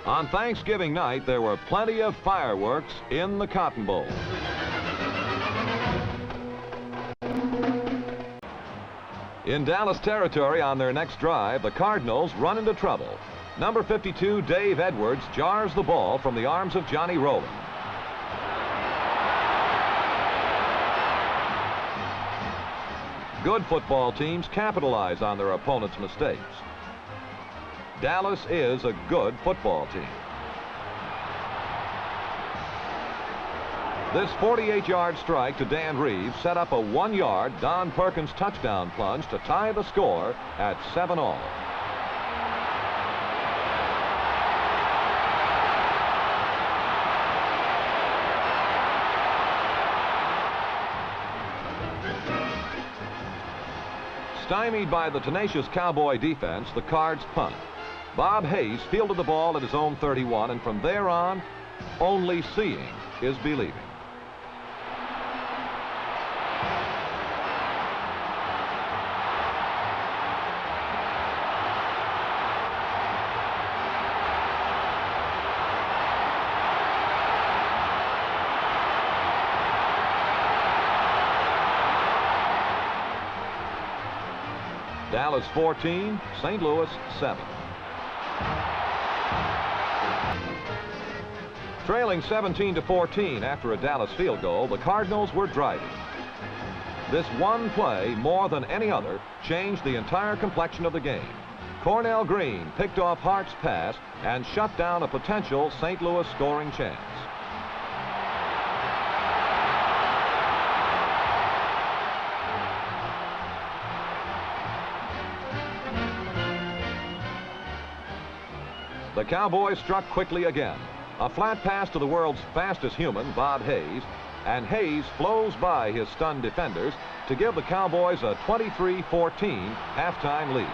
On Thanksgiving night, there were plenty of fireworks in the Cotton Bowl. In Dallas territory on their next drive, the Cardinals run into trouble. Number 52, Dave Edwards, jars the ball from the arms of Johnny Rowland. Good football teams capitalize on their opponent's mistakes. Dallas is a good football team. This 48-yard strike to Dan Reeves set up a 1-yard Don Perkins touchdown plunge to tie the score at 7-all. Stymied by the tenacious Cowboy defense, the Cards punt. Bob Hayes fielded the ball at his own 31, and from there on, only seeing is believing. Dallas 14, St. Louis 7. Trailing 17-14 after a Dallas field goal, the Cardinals were driving. This one play, more than any other, changed the entire complexion of the game. Cornell Green picked off Hart's pass and shut down a potential St. Louis scoring chance. The Cowboys struck quickly again. A flat pass to the world's fastest human, Bob Hayes, and Hayes flows by his stunned defenders to give the Cowboys a 23-14 halftime lead.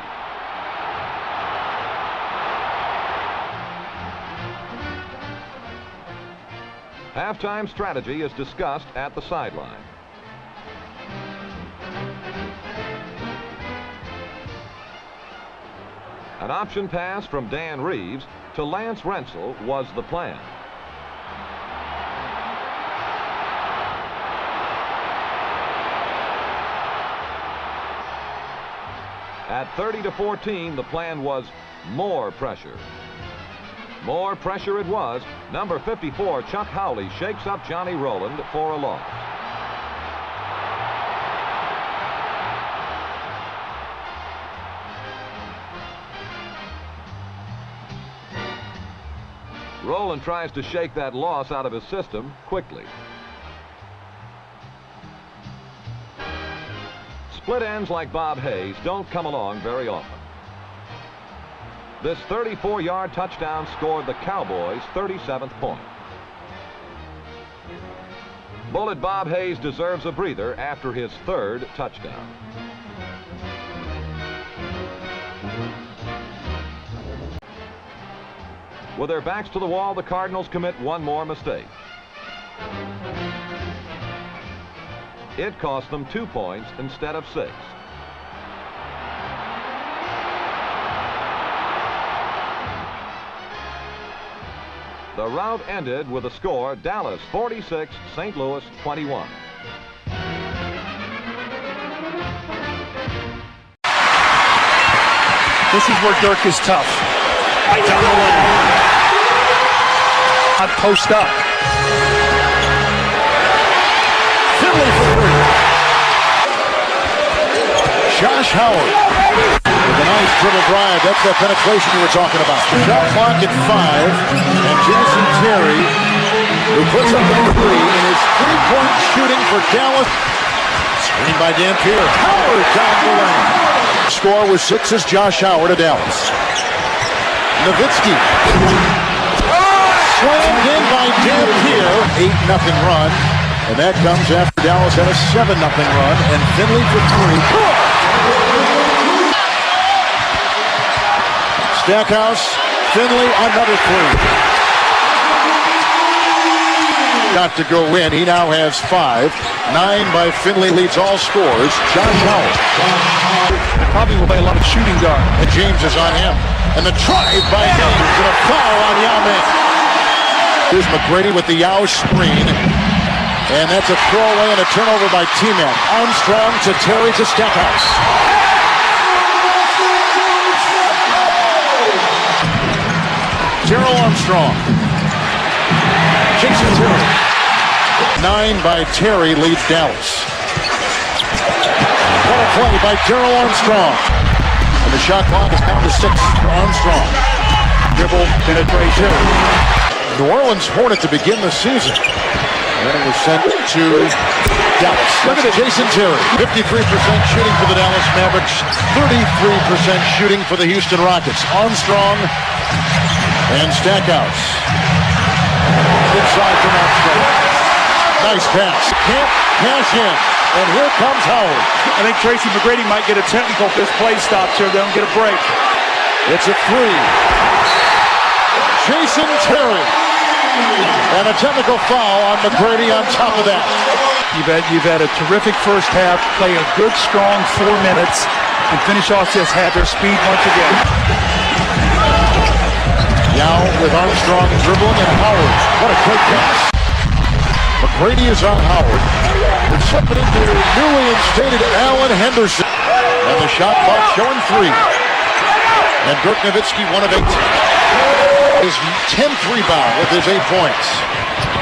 Halftime strategy is discussed at the sideline. An option pass from Dan Reeves to Lance Rensel was the plan. At 30-14, the plan was more pressure. More pressure it was. Number 54, Chuck Howley, shakes up Johnny Rowland for a loss. Rowland tries to shake that loss out of his system quickly. Split ends like Bob Hayes don't come along very often. This 34-yard touchdown scored the Cowboys' 37th point. Bullet Bob Hayes deserves a breather after his third touchdown. With their backs to the wall, the Cardinals commit one more mistake. It cost them 2 points instead of 6. The rout ended with a score: Dallas 46, St. Louis 21. This is where Dirk is tough. Right down the lane. Not post up. Finley for three. Josh Howard with a nice dribble drive. That's that penetration you were talking about. Shot clock at 5. And Jason Terry, who puts up a 3 in his three-point shooting for Dallas. Screen by Dan Pierre. Howard down the lane. Score was 6 as Josh Howard of Dallas. Nowitzki. Slammed in by Dan Pierre. 8-0 run. And that comes after Dallas had a 7-0 run. And Finley for 3. Stackhouse, Finley, another 3. Got to go in. He now has 5. 9 by Finley leads all scores. Josh Howard. Probably will play a lot of shooting guard. And James is on him. And the drive by Gaines and a foul on Yao Ming. Here's McGrady with the Yao screen. And that's a throwaway and a turnover by T-Man. Armstrong to Terry to Stackhouse. Gerald Armstrong. Jason Terry. 9 by Terry leads Dallas. What a play by Gerald Armstrong. And the shot clock is down to 6 for Armstrong. Dribble, penetration. New Orleans Hornet to begin the season. And then it was sent to Dallas. Look at it, Jason Terry. 53% shooting for the Dallas Mavericks. 33% shooting for the Houston Rockets. Armstrong and Stackhouse. Inside from Armstrong. Nice pass. Can't cash in. And here comes Howard. I think Tracy McGrady might get a technical if this play stops here. They don't get a break. It's a 3. Jason Terry. And a technical foul on McGrady on top of that. You've had a terrific first half, play a good, strong 4 minutes, and finish off this half their speed once again. Yao with Armstrong dribbling and Howard. What a quick pass. McGrady is on Howard. It's slipping into newly instated Allen Henderson. And the shot clock showing 3. And Dirk Nowitzki, 1 of 8. His 10th rebound with his 8 points.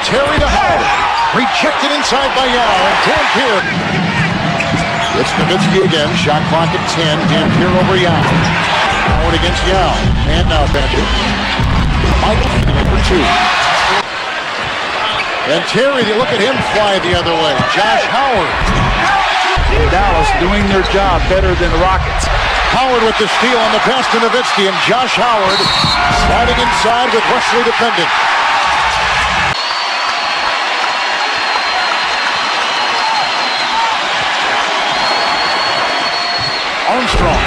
Terry to Howard. Rejected inside by Yao. And Dampier. It's Nowitzki again. Shot clock at 10. Dampier over Yao. Howard against Yao. And now Benedict. Michael for 2. And Terry, look at him fly the other way. Josh Howard. Dallas doing their job better than the Rockets. Howard with the steal on the pass to Nowitzki, and Josh Howard sliding inside with Wesley defending. Armstrong.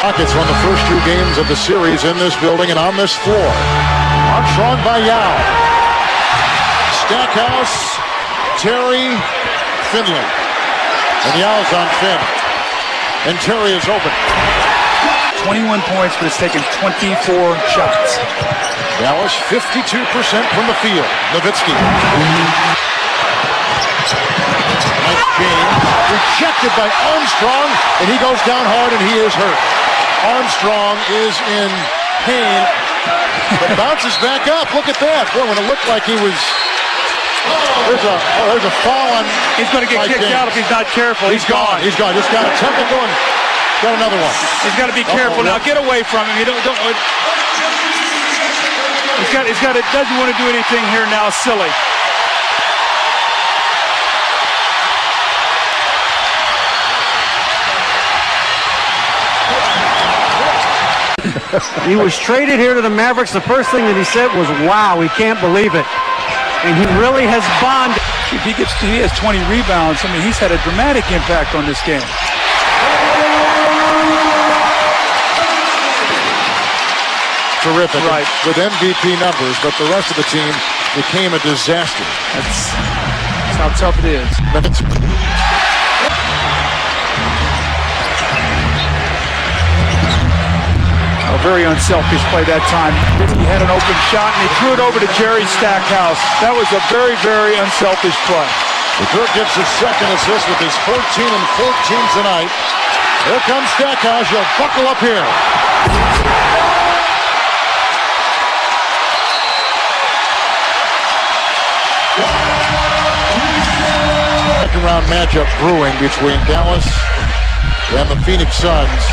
Rockets won the first 2 games of the series in this building and on this floor. Armstrong by Yao. Stackhouse, Terry, Finley. And Yao's on Finn. And Terry is open. 21 points, but it's taken 24 shots. Dallas 52% from the field. Nowitzki. Nice James. Rejected by Armstrong, and he goes down hard, and he is hurt. Armstrong is in pain, but bounces back up. Look at that. Boy, when it looked like he was... There's a foul on... He's going to get kicked out if he's not careful. He's gone. He's gone. Just got a technical and got another one. He's got to be careful now. Get away from him. He's got it. Doesn't want to do anything here now. Silly. He was traded here to the Mavericks. The first thing that he said was, wow, he can't believe it. And he really has bonded. If he has 20 rebounds, I mean, he's had a dramatic impact on this game. Terrific. Right. With MVP numbers, but the rest of the team became a disaster. That's how tough it is. A very unselfish play that time. He had an open shot and he threw it over to Jerry Stackhouse. That was a very, very unselfish play. Dirk gets his second assist with his 14 and 14 tonight. Here comes Stackhouse. You'll buckle up here. Second round matchup brewing between Dallas and the Phoenix Suns.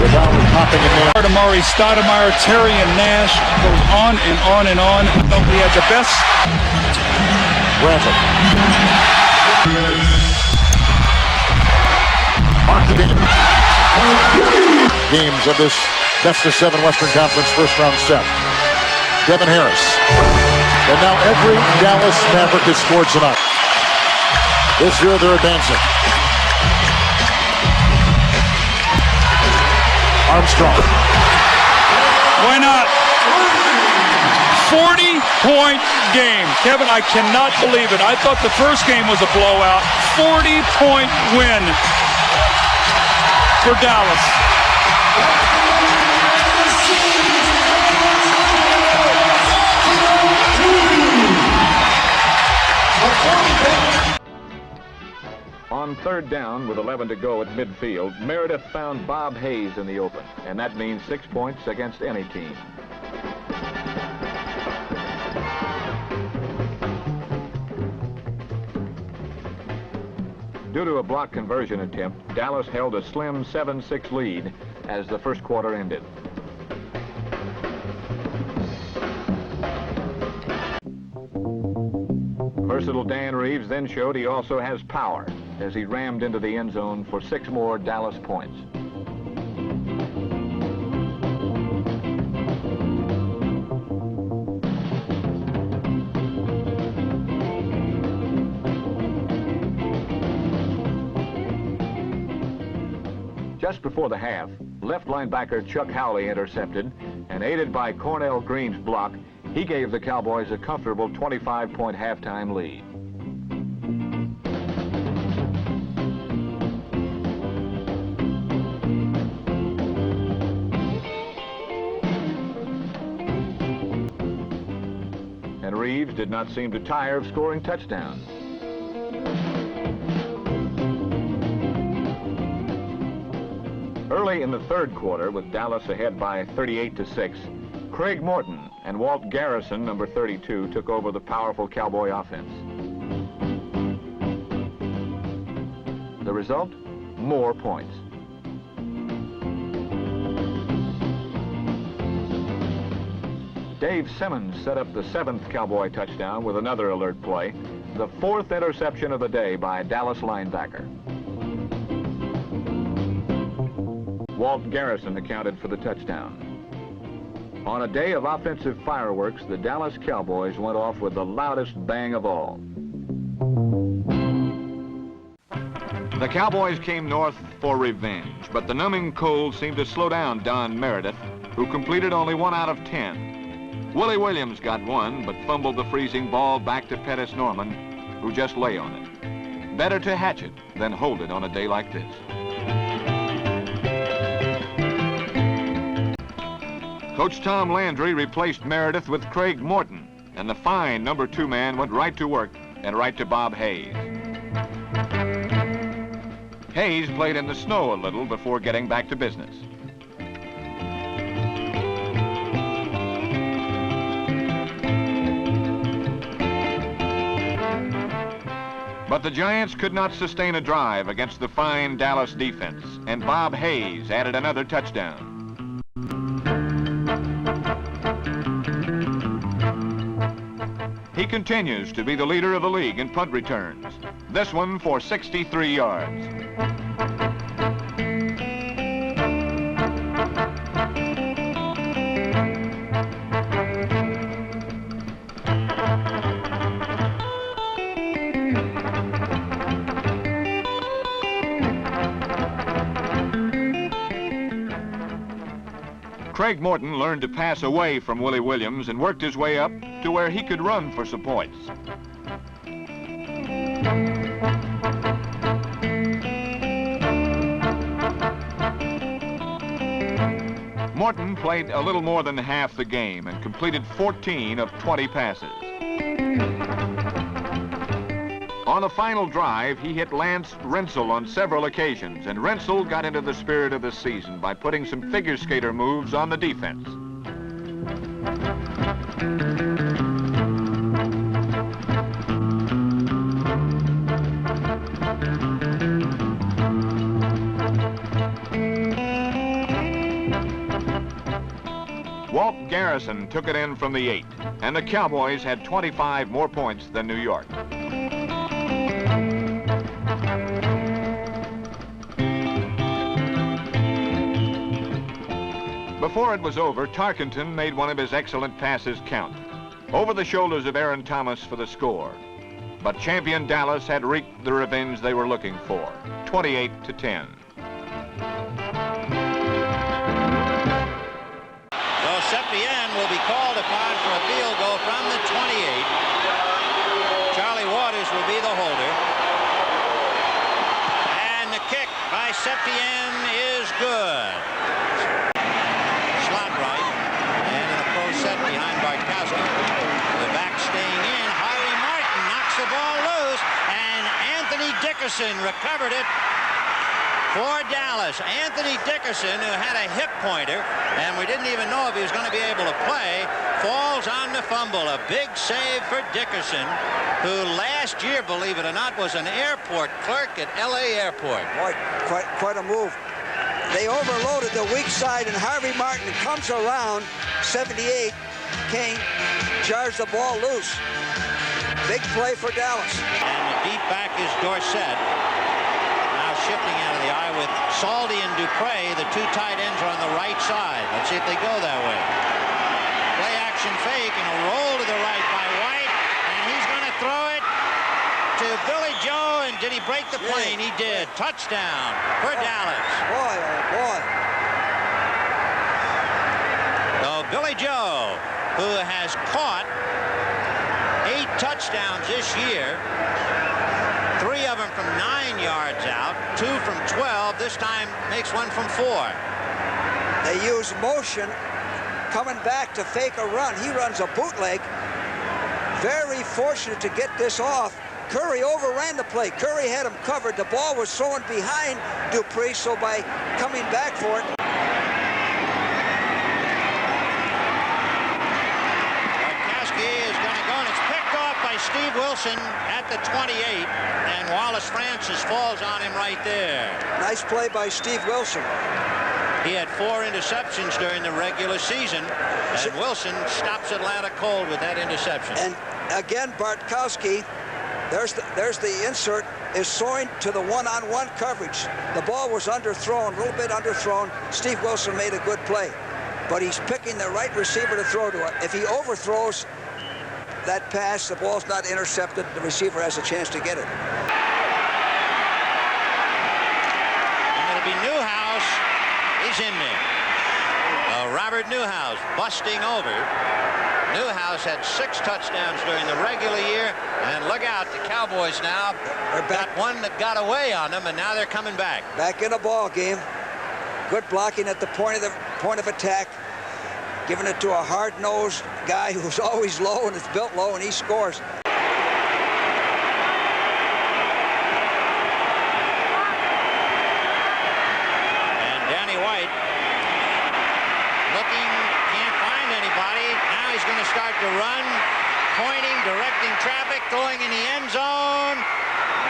Without popping in there. Murray, Stoudemire, Terry, and Nash goes on and on and on. He had the best. Bradley. Mark the games of this best of 7 Western Conference first round set. Devin Harris. And now every Dallas Maverick has scored tonight. This year they're advancing. Armstrong. Why not? 40-point game. Kevin, I cannot believe it. I thought the first game was a blowout. 40-point win for Dallas. On third down with 11 to go at midfield, Meredith found Bob Hayes in the open, and that means 6 points against any team. Due to a block conversion attempt, Dallas held a slim 7-6 lead as the first quarter ended. Versatile Dan Reeves then showed he also has power as he rammed into the end zone for 6 more Dallas points. Just before the half, left linebacker Chuck Howley intercepted, and aided by Cornell Green's block, he gave the Cowboys a comfortable 25-point halftime lead. And Reeves did not seem to tire of scoring touchdowns. Early in the third quarter, with Dallas ahead by 38-6, Craig Morton and Walt Garrison, number 32, took over the powerful Cowboy offense. The result? More points. Dave Simmons set up the 7th Cowboy touchdown with another alert play, the 4th interception of the day by a Dallas linebacker. Walt Garrison accounted for the touchdown. On a day of offensive fireworks, the Dallas Cowboys went off with the loudest bang of all. The Cowboys came north for revenge, but the numbing cold seemed to slow down Don Meredith, who completed only 1 out of 10. Willie Williams got 1, but fumbled the freezing ball back to Pettis Norman, who just lay on it. Better to hatch it than hold it on a day like this. Coach Tom Landry replaced Meredith with Craig Morton, and the fine number 2 man went right to work and right to Bob Hayes. Hayes played in the snow a little before getting back to business. But the Giants could not sustain a drive against the fine Dallas defense, and Bob Hayes added another touchdown. He continues to be the leader of the league in punt returns, this one for 63 yards. Craig Morton learned to pass away from Willie Williams and worked his way up to where he could run for some points. Morton played a little more than half the game and completed 14 of 20 passes. On the final drive, he hit Lance Rensel on several occasions, and Rensel got into the spirit of the season by putting some figure skater moves on the defense. Walt Garrison took it in from the 8, and the Cowboys had 25 more points than New York. Before it was over, Tarkenton made one of his excellent passes count, over the shoulders of Aaron Thomas for the score. But champion Dallas had reaped the revenge they were looking for, 28-10. So Septien will be called upon for a field goal from the 28. Charlie Waters will be the holder. And the kick by Septien is good. Dickerson recovered it for Dallas. Anthony Dickerson, who had a hip pointer, and we didn't even know if he was going to be able to play, falls on the fumble. A big save for Dickerson, who last year, believe it or not, was an airport clerk at L.A. Airport. Boy, quite a move. They overloaded the weak side, and Harvey Martin comes around. 78, Kane jars the ball loose. Big play for Dallas. And the deep back is Dorsett. Now shifting out of the eye with Saldi and Dupre. The two tight ends are on the right side. Let's see if they go that way. Play action fake and a roll to the right by White. And he's going to throw it to Billy Joe. And did he break the plane? He did. Touchdown for Dallas. Boy, oh boy. So Billy Joe, who has caught 8 touchdowns this year, 3 of them from 9 yards out, 2 from 12. This time makes 1 from 4. They use motion coming back to fake a run. He runs a bootleg. Very fortunate to get this off. Curry overran the play. Curry had him covered. The ball was thrown behind Dupree, so by coming back for it. Steve Wilson at the 28, and Wallace Francis falls on him right there. Nice play by Steve Wilson. He had 4 interceptions during the regular season, and Wilson stops Atlanta cold with that interception. And again, Bartkowski, there's the insert, is throwing to the one-on-one coverage. The ball was underthrown, a little bit underthrown. Steve Wilson made a good play, but he's picking the right receiver to throw to it. If he overthrows that pass, the ball's not intercepted, the receiver has a chance to get it. And it'll be Newhouse. He's in there. Robert Newhouse busting over. Newhouse had 6 touchdowns during the regular year, and look out, the Cowboys now got one that got away on them, and now they're coming back. Back in the ball game. Good blocking at the point of attack. Giving it to a hard-nosed guy who's always low and is built low, and he scores. And Danny White looking, can't find anybody. Now he's going to start to run, pointing, directing traffic, throwing in the end zone.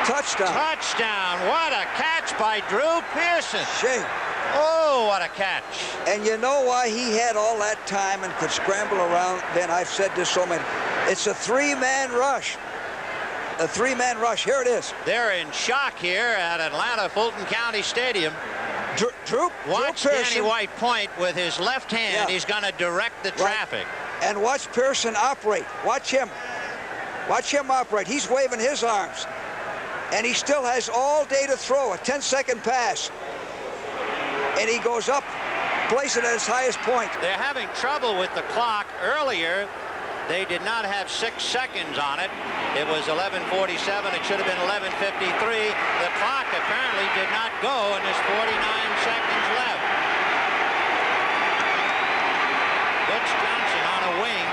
Touchdown. Touchdown. What a catch by Drew Pearson. Shame. Oh, what a catch. And you know why he had all that time and could scramble around, Ben? I've said this so many. It's a 3-man rush. A 3-man rush. Here it is. They're in shock here at Atlanta Fulton County Stadium. Watch Danny White point with his left hand. Yeah. He's going to direct the traffic. Right. And watch Pearson operate. Watch him. Watch him operate. He's waving his arms. And he still has all day to throw. A 10-second pass. And he goes up, places it at his highest point. They're having trouble with the clock. Earlier, they did not have 6 seconds on it. It was 11:47. It should have been 11:53. The clock apparently did not go, and there's 49 seconds left. Butch Johnson on a wing.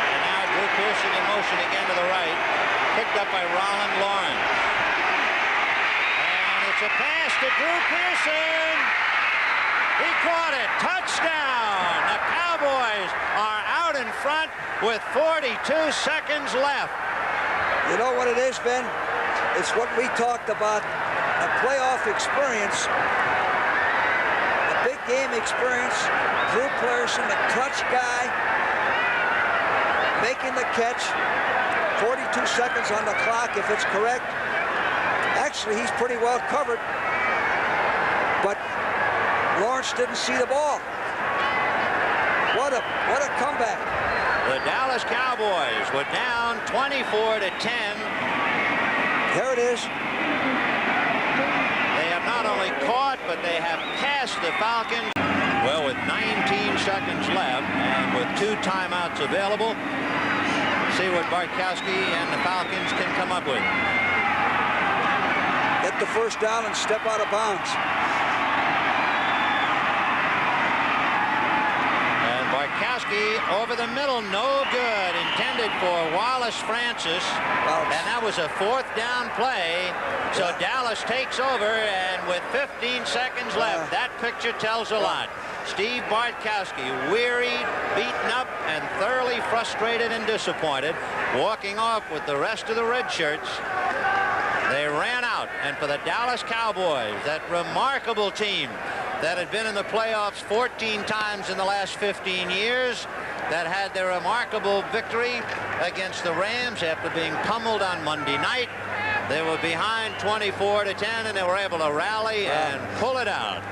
And now Drew Pearson in motion again to the right. Picked up by Roland Lawrence. It's a pass to Drew Pearson. He caught it. Touchdown. The Cowboys are out in front with 42 seconds left. You know what it is, Ben? It's what we talked about, a playoff experience, a big game experience. Drew Pearson, the clutch guy, making the catch. 42 seconds on the clock, if it's correct. Actually, he's pretty well covered, but Lawrence didn't see the ball. What a comeback. The Dallas Cowboys were down 24-10. There it is. They have not only caught, but they have passed the Falcons. Well, with 19 seconds left and with 2 timeouts available, see what Bartkowski and the Falcons can come up with. Get the first down and step out of bounds. And Bartkowski over the middle, no good. Intended for Wallace Francis, and that was a 4th down play. So Dallas takes over, and with 15 seconds left, that picture tells a lot. Steve Bartkowski, wearied, beaten up, and thoroughly frustrated and disappointed, walking off with the rest of the red shirts. They ran out, and for the Dallas Cowboys, that remarkable team that had been in the playoffs 14 times in the last 15 years, that had their remarkable victory against the Rams after being pummeled on Monday night. They were behind 24-10, and they were able to rally and pull it out.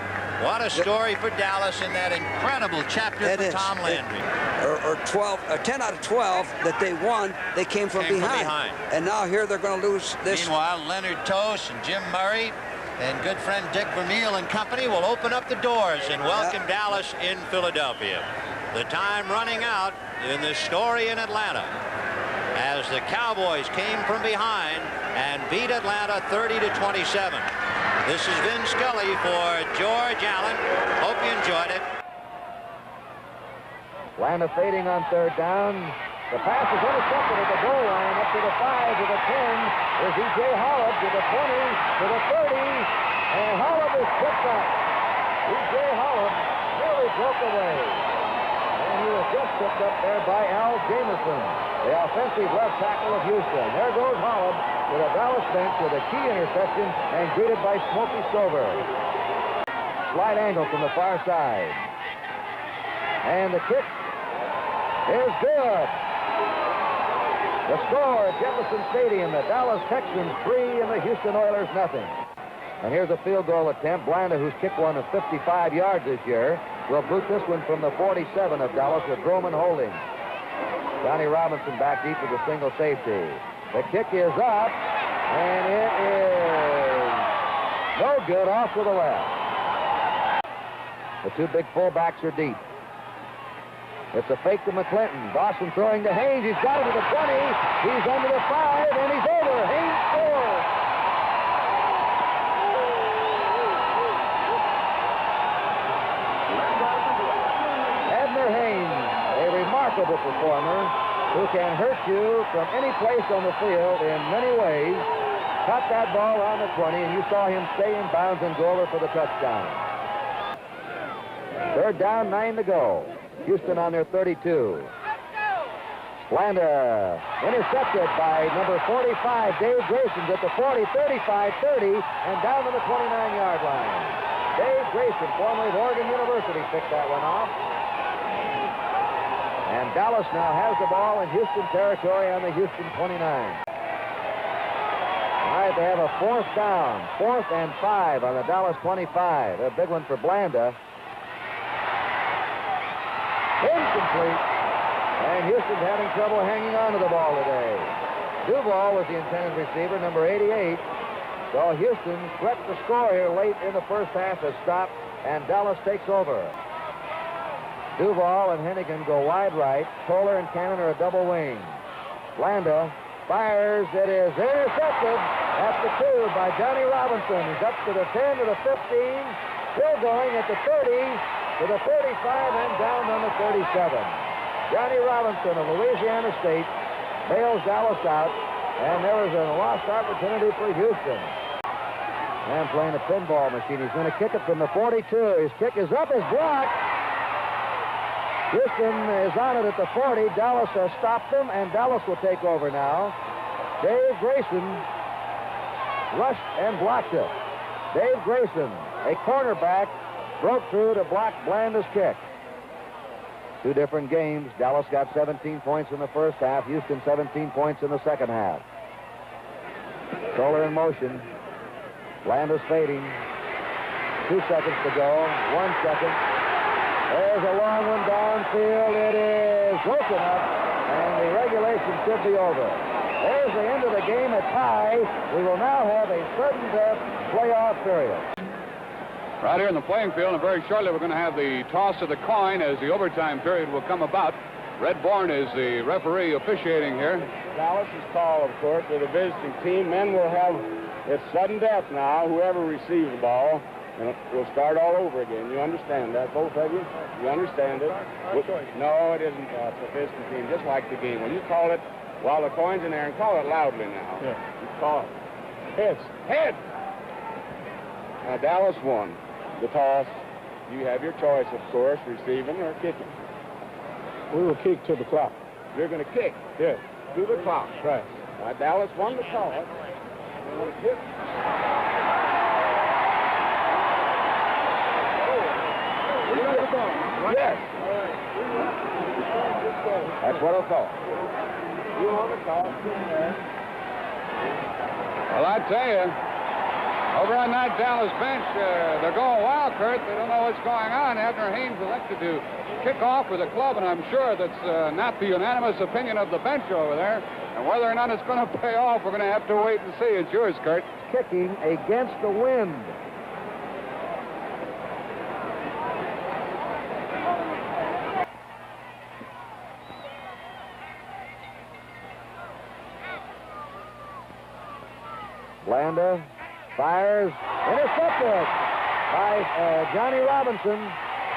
What a story for Dallas in that incredible chapter for Tom Landry. 10 out of 12 that they won, they came from behind. And now here they're going to lose this. Meanwhile, Leonard Tost and Jim Murray and good friend Dick Vermeil and company will open up the doors and welcome Dallas in Philadelphia. The time running out in this story in Atlanta as the Cowboys came from behind and beat Atlanta 30-27. This is Vin Scully for George Allen. Hope you enjoyed it. Atlanta fading on 3rd down. The pass is intercepted at the goal line, up to the 5, to the 10. There's E.J. Holub to the 20, to the 30, and Holub is picked up. E.J. Holub nearly broke away, and he was just picked up there by Al Jameson, the offensive left tackle of Houston. There goes Holub to the Dallas bench with a key interception and greeted by Smokey Stover. Slight angle from the far side. And the kick is good. The score at Jefferson Stadium, the Dallas Texans 3 and the Houston Oilers nothing. And here's a field goal attempt. Blanda, who's kicked one of 55 yards this year, will boot this one from the 47 of Dallas with Droman holding. Johnny Robinson back deep with a single safety. The kick is up, and it is no good, off to the left. The two big fullbacks are deep. It's a fake to McClinton. Dawson throwing to Haynes. He's got it to the 20. He's under the 5, and he's over. Haynes scores. Abner Haynes, a remarkable performer who can hurt you from any place on the field in many ways. Caught that ball on the 20, and you saw him stay in bounds and go over for the touchdown. 3rd down, 9 to go. Houston on their 32. Blanda intercepted by number 45, Dave Grayson's at the 40, 35, 30, and down to the 29-yard line. Dave Grayson, formerly of Oregon University, picked that one off. And Dallas now has the ball in Houston territory on the Houston 29. All right, they have a 4th down, 4th and 5 on the Dallas 25. A big one for Blanda. Incomplete. And Houston's having trouble hanging on to the ball today. Duval was the intended receiver, number 88. So Houston threat to score here late in the first half has stopped, and Dallas takes over. Duval and Hennigan go wide right. Toller and Cannon are a double wing. Blanda fires. It is intercepted at the 2 by Johnny Robinson. He's up to the 10, to the 15. Still going at the 30, to the 35, and down on the 37. Johnny Robinson of Louisiana State bails Dallas out, and there was a lost opportunity for Houston. And playing a pinball machine. He's going to kick it from the 42. His kick is up, is blocked. Houston is on it at the 40. Dallas has stopped them, and Dallas will take over now. Dave Grayson rushed and blocked it. Dave Grayson, a cornerback, broke through to block Blanda's kick. Two different games. Dallas got 17 points in the first half. Houston 17 points in the second half. Toller in motion. Blanda's fading. 2 seconds to go. 1 second. There's a long one downfield. It is broken up, and the regulation should be over. There's the end of the game, a tie. We will now have a sudden death playoff period. Right here in the playing field, and very shortly we're going to have the toss of the coin as the overtime period will come about. Red Bourne is the referee officiating here. Dallas's call, of course, to the visiting team. Men will have it's sudden death now, whoever receives the ball. And we'll start all over again. You understand that, both of you? You understand it? No, it isn't sophisticated, just like the game. When you call it while the coin's in there, and call it loudly now. Yeah. You call it. Heads. Head! Now, Dallas won the toss. You have your choice, of course, receiving or kicking. We will kick to the clock. You're going to kick. Yes. To the clock. Right. Dallas won the toss. You're going to kick. Yes. That's what I thought. You want the toss in there. Well, I tell you, over on that Dallas bench, they're going wild, Kurt. They don't know what's going on. Abner Haynes elected to kick off with a club, and I'm sure that's not the unanimous opinion of the bench over there. And whether or not it's going to pay off, we're going to have to wait and see. It's yours, Kurt. Kicking against the wind. Blanda fires, intercepted by Johnny Robinson.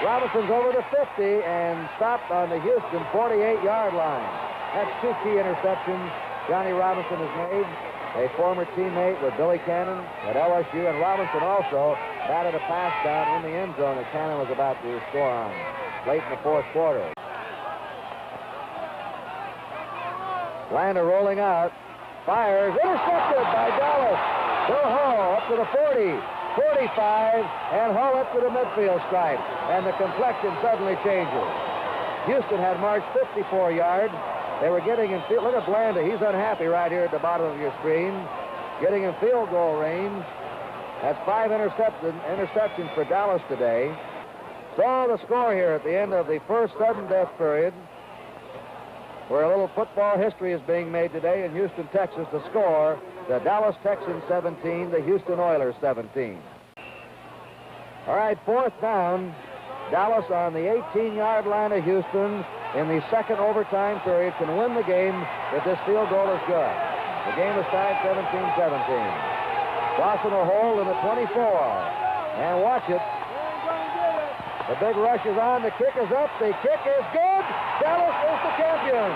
Robinson's over the 50 and stopped on the Houston 48-yard line. That's two key interceptions Johnny Robinson has made. A former teammate with Billy Cannon at LSU, and Robinson also batted a pass down in the end zone that Cannon was about to score on late in the fourth quarter. Blanda rolling out. Fires, intercepted by Dallas. Bill Hall up to the 40, 45, and Hall up to the midfield stripe. And the complexion suddenly changes. Houston had marched 54 yards. They were getting in field. Look at Blanda. He's unhappy right here at the bottom of your screen. Getting in field goal range. That's 5 interceptions for Dallas today. So the score here at the end of the first sudden death period, where a little football history is being made today in Houston, Texas. The score, the Dallas Texans 17, the Houston Oilers 17. All right, fourth down. Dallas on the 18-yard line of Houston in the second overtime period can win the game if this field goal is good. The game is tied 17-17. Crossing a hole in the 24. And watch it. The big rush is on. The kick is up. The kick is good. Dallas is the champion.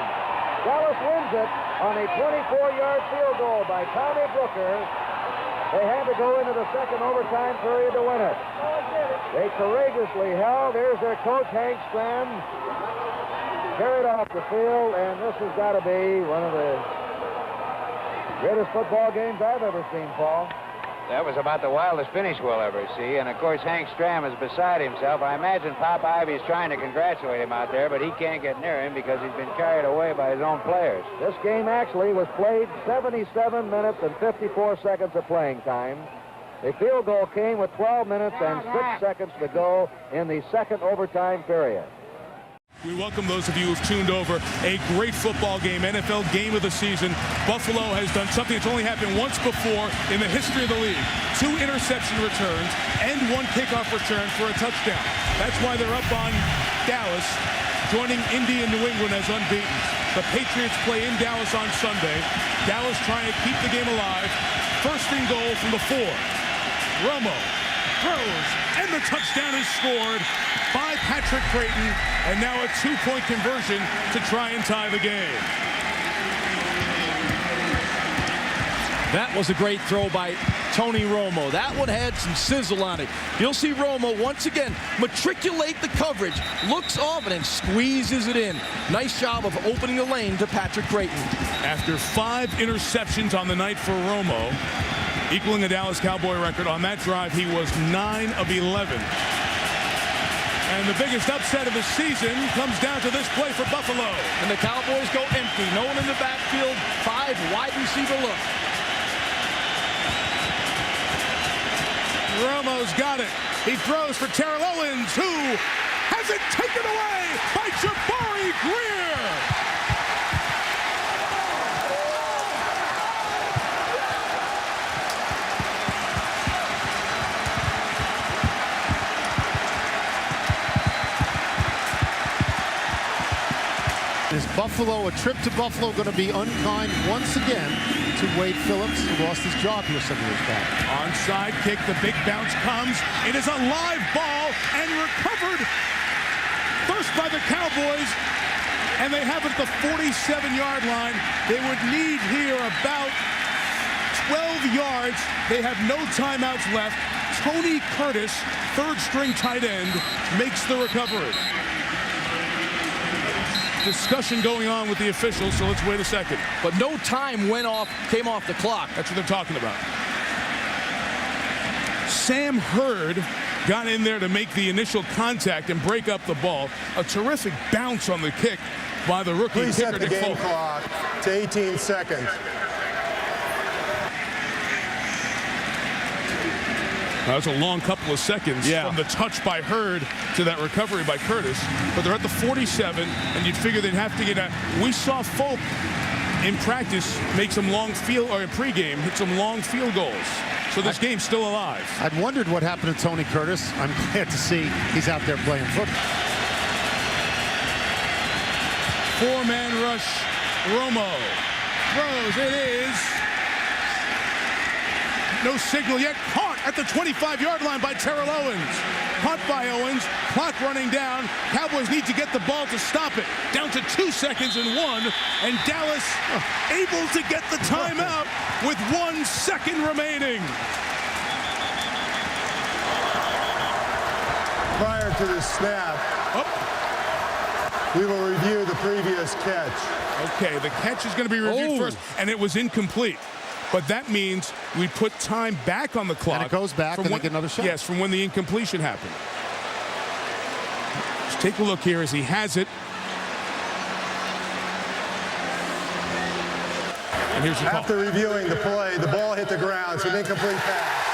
Dallas wins it on a 24-yard field goal by Tommy Brooker. They had to go into the second overtime period to win it. They courageously held. There's their coach, Hank Stram, carried off the field, and this has got to be one of the greatest football games I've ever seen, Paul. That was about the wildest finish we'll ever see. And, of course, Hank Stram is beside himself. I imagine Pop Ivy's trying to congratulate him out there, but he can't get near him because he's been carried away by his own players. This game actually was played 77 minutes and 54 seconds of playing time. The field goal came with 12 minutes and 6 seconds to go in the second overtime period. We welcome those of you who've tuned over. A great football game, NFL game of the season. Buffalo has done something that's only happened once before in the history of the league. 2 interception returns and 1 kickoff return for a touchdown. That's why they're up on Dallas, joining Indy and New England as unbeaten. The Patriots play in Dallas on Sunday. Dallas trying to keep the game alive. First and goal from the 4. Romo throws, and the touchdown is scored by Patrick Creighton, and now a 2-point conversion to try and tie the game. That was a great throw by Tony Romo. That one had some sizzle on it. You'll see Romo once again matriculate the coverage, looks off and then squeezes it in. Nice job of opening the lane to Patrick Creighton. After 5 interceptions on the night for Romo, equaling a Dallas Cowboy record, on that drive he was 9 of 11. And the biggest upset of the season comes down to this play for Buffalo. And the Cowboys go empty. No one in the backfield. 5 wide receiver look. Romo's got it. He throws for Terrell Owens, who has it taken away by Jabari Greer. Is Buffalo, a trip to Buffalo, going to be unkind once again to Wade Phillips, who lost his job here some years back? Onside kick, the big bounce comes. It is a live ball and recovered first by the Cowboys, and they have it at the 47-yard line. They would need here about 12 yards. They have no timeouts left. Tony Curtis, third-string tight end, makes the recovery. Discussion going on with the officials, so let's wait a second. But no time came off the clock. That's what they're talking about. Sam Hurd got in there to make the initial contact and break up the ball. A terrific bounce on the kick by the rookie Please kicker, set the Nick game Folk. clock to 18 seconds. That's a long couple of seconds from the touch by Hurd to that recovery by Curtis. But they're at the 47, and you'd figure they'd have to get a... We saw Folk in practice make some long field, or in pregame, hit some long field goals. So this game's still alive. I'd wondered what happened to Tony Curtis. I'm glad to see he's out there playing football. Four-man rush. Romo throws. It is no signal yet. Caught at the 25-yard line by Terrell Owens. Caught by Owens. Clock running down. Cowboys need to get the ball to stop it. Down to 2 seconds and 1. And Dallas able to get the timeout with 1 second remaining. Prior to the snap, we will review the previous catch. Okay, the catch is going to be reviewed first, and it was incomplete. But that means we put time back on the clock. And it goes back and they get another shot. Yes, from when the incompletion happened. Let's take a look here as he has it. And here's the call. After reviewing the play, the ball hit the ground. It's an incomplete pass.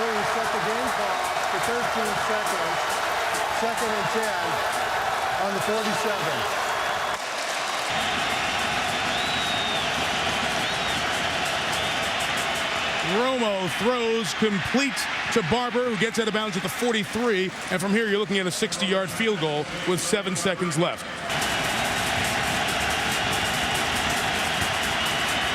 Please set the game clock to 13 seconds. 2nd and 10 on the 47. Romo throws complete to Barber, who gets out of bounds at the 43. And from here, you're looking at a 60-yard field goal with 7 seconds left.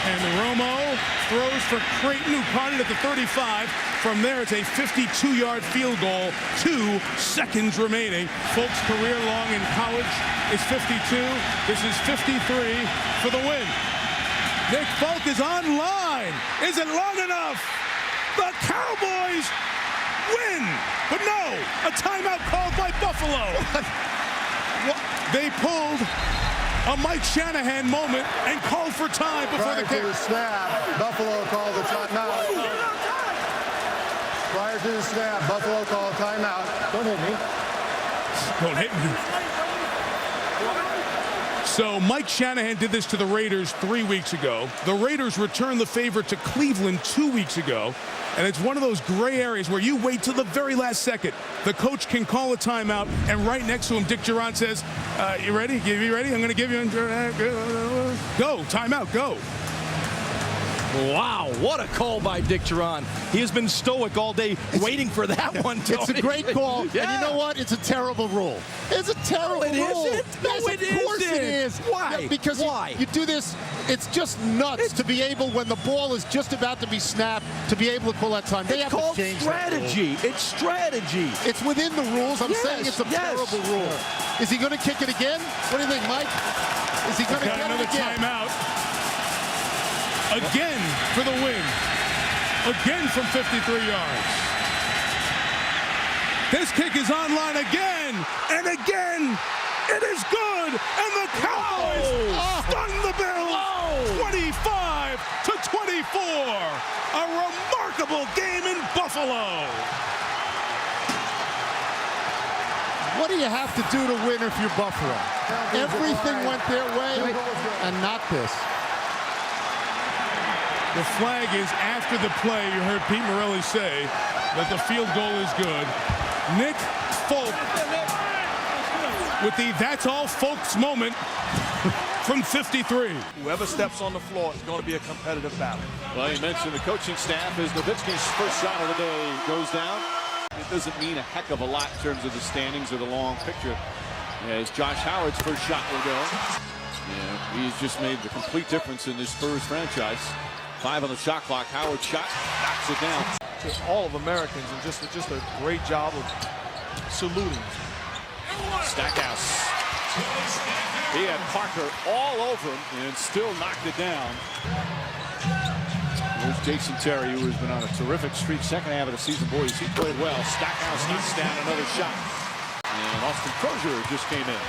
And Romo throws for Creighton, who caught it at the 35. From there, it's a 52-yard field goal. 2 seconds remaining. Folks' career long in college is 52. This is 53 for the win. Nick Folk is online. Is it long enough? The Cowboys win. But no, a timeout called by Buffalo. They pulled a Mike Shanahan moment and called for time before the kick. Prior to the snap, Buffalo called a timeout. Prior to the snap, Buffalo called a timeout. Don't hit me. Don't hit me. So Mike Shanahan did this to the Raiders 3 weeks ago. The Raiders returned the favor to Cleveland 2 weeks ago. And it's one of those gray areas where you wait till the very last second. The coach can call a timeout, and right next to him, Dick Duran says, you ready? You ready? I'm going to give you... Go. Timeout. Go. Wow, what a call by Dick Duran. He has been stoic all day waiting for that one, Tony. It's a great call. Yeah. And you know what? It's a terrible rule. It's a terrible rule. Isn't? No, yes, of course it is. Why? Yeah, because Why? You do this, it's just nuts to be able, when the ball is just about to be snapped, to be able to call that time. They have to change strategy. That rule. It's strategy. It's within the rules. I'm saying it's a terrible rule. Is he going to kick it again? What do you think, Mike? Is he going to get another it again? Timeout. Again for the win. Again from 53 yards. This kick is online again and again. It is good, and the Cowboys stun the Bills 25-24. A remarkable game in Buffalo. What do you have to do to win if you're Buffalo? Everything went their way, and not this. The flag is after the play. You heard Pete Morelli say that the field goal is good. Nick Folk with the "that's all folks" moment from 53. Whoever steps on the floor is going to be a competitive battle. Well, you mentioned the coaching staff as Nowitzki's first shot of the day goes down. It doesn't mean a heck of a lot in terms of the standings or the long picture. Yeah, it's Josh Howard's first shot will go. Yeah, he's just made the complete difference in this Spurs franchise. 5 on the shot clock. Howard's shot knocks it down. Just all of Americans, and just a great job of saluting. Stackhouse. He had Parker all over him and still knocked it down. There's Jason Terry, who has been on a terrific streak second half of the season. Boys, he played well. Stackhouse knocks down another shot. And Austin Crozier just came in.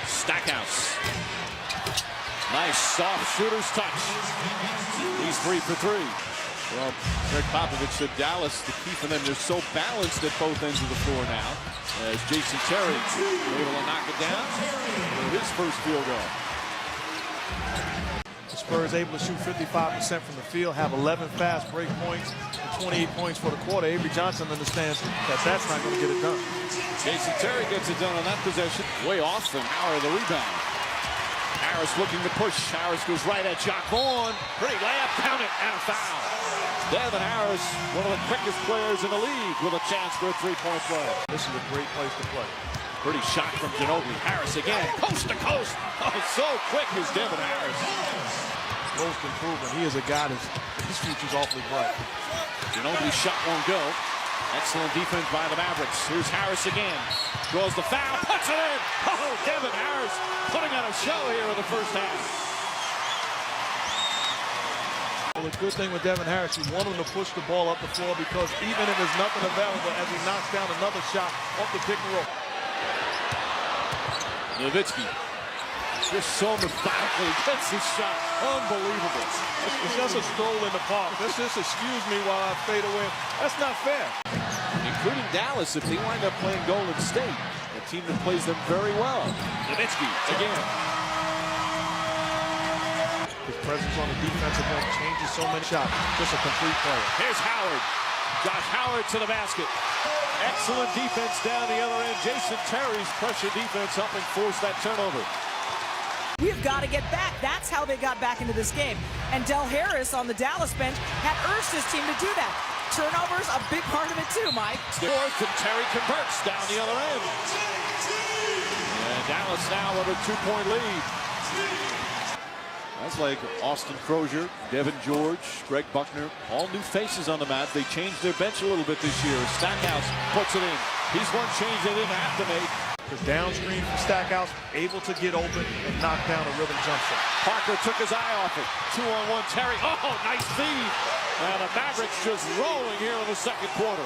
Stackhouse. Nice soft shooter's touch. He's 3 for 3. Well, Greg Popovich said Dallas, the key for them, they're so balanced at both ends of the floor now. As Jason Terry able to knock it down for his first field goal. The Spurs able to shoot 55% from the field, have 11 fast break points, and 28 points for the quarter. Avery Johnson understands that that's not going to get it done. Jason Terry gets it done on that possession. Way off from Howard, the rebound. Harris looking to push. Harris goes right at Jock Vaughn. Great layup, count it, and a foul. Devin Harris, one of the quickest players in the league, with a chance for a 3-point play. This is a great place to play. Pretty shot from Ginobili. Harris again, coast to coast. Oh, so quick is Devin Harris. Most improvement. He is a guy that's his future's awfully bright. Ginobili's shot won't go. Excellent defense by the Mavericks. Here's Harris again. Draws the foul, puts it in. Oh, Devin Harris putting on a show here in the first half. Well, the good thing with Devin Harris, you want him to push the ball up the floor, because even if there's nothing available, as he knocks down another shot off the pick and roll. Nowitzki just so methodically gets his shot. Unbelievable. It's just a stroll in the park. Let's just excuse me while I fade away. That's not fair. Including Dallas, if they wind up playing Golden State, a team that plays them very well. Nowitzki again. His presence on the defensive end changes so many shots. Just a complete player. Here's Howard. Josh Howard to the basket. Excellent defense down the other end. Jason Terry's pressure defense helping force that turnover. We've got to get back. That's how they got back into this game. And Del Harris on the Dallas bench had urged his team to do that. Turnovers, a big part of it too, Mike. Fourth, and Terry converts down the other end. And Dallas now with a 2-point lead. That's like Austin Crozier, Devin George, Greg Buckner, all new faces on the mat. They changed their bench a little bit this year. Stackhouse puts it in. He's one change they didn't have to make. Because downstream from Stackhouse, able to get open and knock down a rhythm jump shot. Parker took his eye off it. 2-on-1 Terry. Oh, nice feed. And the Mavericks just rolling here in the second quarter.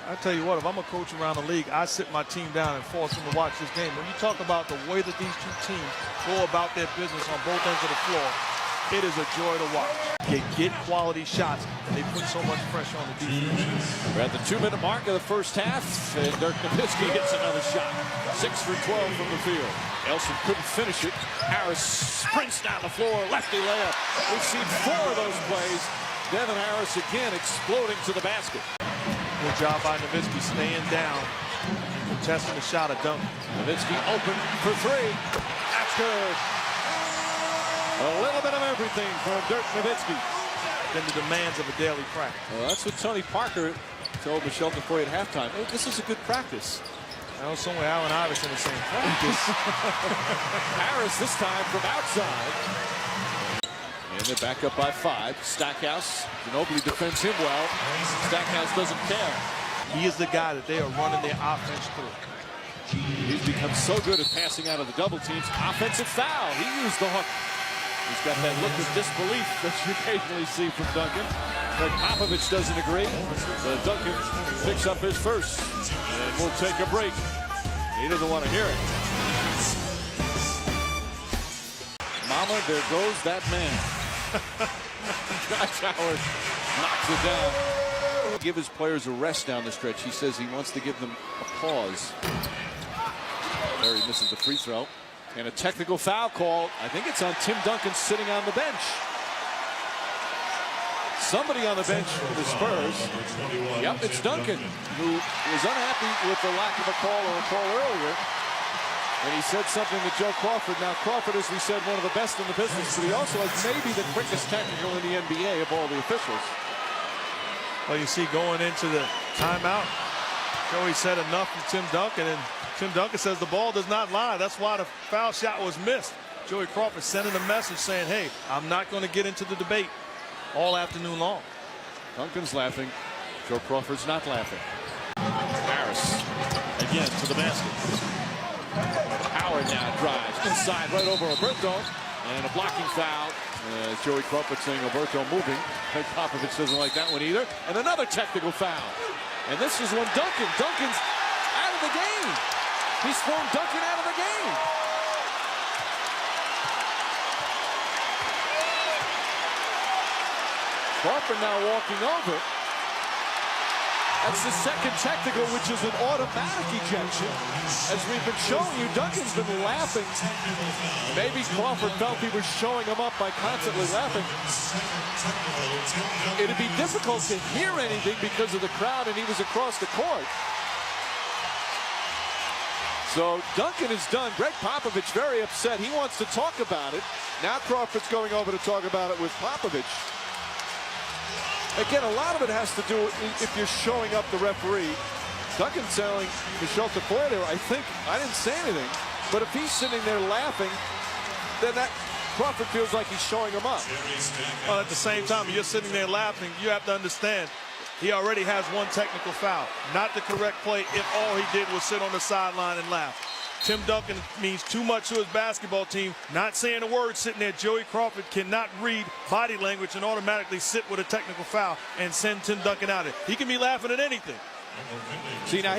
I tell you what, if I'm a coach around the league, I sit my team down and force them to watch this game. When you talk about the way that these two teams go about their business on both ends of the floor, it is a joy to watch. They get quality shots, and they put so much pressure on the defense. We're at the 2-minute mark of the first half, and Dirk Nowitzki hits another shot. 6 for 12 from the field. Elson couldn't finish it. Harris sprints down the floor, lefty layup. We've seen 4 of those plays. Devin Harris again exploding to the basket. Good job by Nowitzki staying down and contesting the shot of Duncan. Nowitzki open for 3. That's good. A little bit of everything from Dirk Nowitzki. Then the demands of a daily practice. Well, that's what Tony Parker told Michelle McCoy at halftime. Hey, this is a good practice. I know somewhere Allen Iverson is saying practice. Harris this time from outside. And they're back up by 5. Stackhouse. Ginobili defends him well. Stackhouse doesn't care. He is the guy that they are running their offense through. He's become so good at passing out of the double teams. Offensive foul. He used the hook. He's got that look of disbelief that you occasionally see from Duncan. But Popovich doesn't agree. So Duncan picks up his first. And we'll take a break. He doesn't want to hear it. Mama, there goes that man. Josh Howard knocks it down. Give his players a rest down the stretch. He says he wants to give them a pause. There he misses the free throw. And a technical foul call. I think it's on Tim Duncan sitting on the bench. Somebody on the bench for the Spurs. Yep, it's Duncan, who was unhappy with the lack of a call or a call earlier. And he said something to Joe Crawford. Now, Crawford, as we said, one of the best in the business, but he also has maybe the quickest technical in the NBA of all the officials. Well, you see going into the timeout, Joey said enough from Tim Duncan, and Tim Duncan says the ball does not lie. That's why the foul shot was missed. Joey Crawford sending a message saying, hey, I'm not going to get into the debate all afternoon long. Duncan's laughing. Joe Crawford's not laughing. Harris again to the basket. Howard now drives inside right over Alberto, and a blocking foul. Joey Crawford saying Alberto moving. Greg Popovich doesn't like that one either. And another technical foul. And this is when Duncan's out of the game. He's thrown Duncan out of the game. Crawford now walking over. That's the second technical, which is an automatic ejection. As we've been showing you, Duncan's been laughing. Maybe Crawford felt he was showing him up by constantly laughing. It'd be difficult to hear anything because of the crowd, and he was across the court. So Duncan is done. Greg Popovich very upset. He wants to talk about it. Now Crawford's going over to talk about it with Popovich. Again, a lot of it has to do if you're showing up the referee. Duncan telling Michel Tafoya there, I think, I didn't say anything, but if he's sitting there laughing, then that Crawford feels like he's showing him up. Well, at the same time, you're sitting there laughing, you have to understand, he already has one technical foul. Not the correct play if all he did was sit on the sideline and laugh. Tim Duncan means too much to his basketball team. Not saying a word sitting there. Joey Crawford cannot read body language and automatically sit with a technical foul and send Tim Duncan out of it. He can be laughing at anything. See, now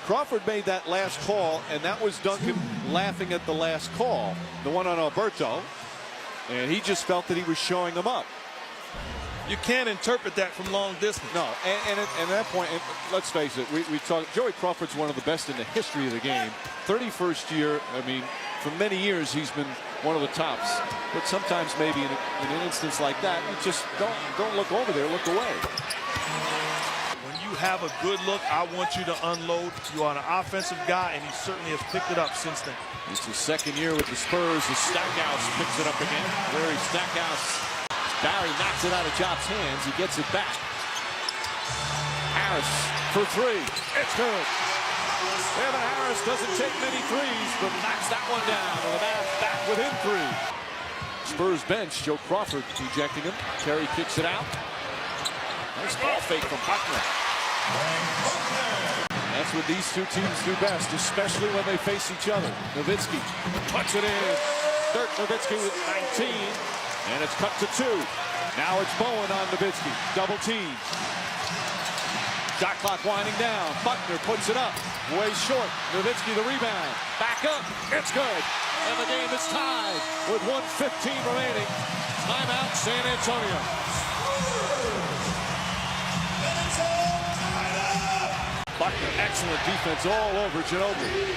Crawford made that last call, and that was Duncan laughing at the last call, the one on Alberto, and he just felt that he was showing him up. You can't interpret that from long distance. No, and at that point, let's face it, we talk. Joey Crawford's one of the best in the history of the game. 31st year, I mean, for many years he's been one of the tops. But sometimes maybe in an instance like that, you just don't look over there, look away. When you have a good look, I want you to unload. You are an offensive guy, and he certainly has picked it up since then. It's his second year with the Spurs. The Stackhouse picks it up again. Larry Stackhouse. Barry knocks it out of Jop's hands. He gets it back. Harris for three. It's good. Evan Harris doesn't take many threes, but knocks that one down. And the Mavs back within three. Spurs bench. Joe Crawford ejecting him. Terry kicks it out. Nice ball fake from Buckner. That's what these two teams do best, especially when they face each other. Nowitzki puts it in. Dirk Nowitzki with 19. And it's cut to 2. Now it's Bowen on Nowitzki. Double team. Shot clock winding down. Buckner puts it up. Way short. Nowitzki the rebound. Back up. It's good. And the game is tied with 1:15 remaining. Timeout San Antonio. Buckner, excellent defense all over Ginobili.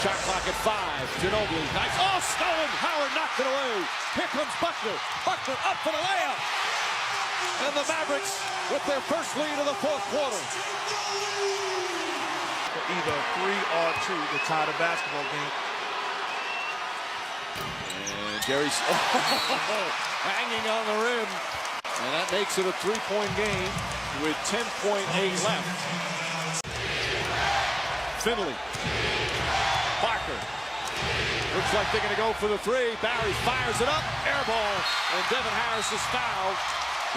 Shot clock at 5. Ginobili, nice. Oh, stolen! Howard knocked it away. Here comes Buckner. Buckner up for the layup. And the Mavericks with their first lead of the fourth quarter. Either 3 or 2 to tie the basketball game. And Jerry's hanging on the rim. And that makes it a 3-point game with 10.8 left. Finley. Parker. Looks like they're going to go for the 3. Barry fires it up. Air ball. And Devin Harris is fouled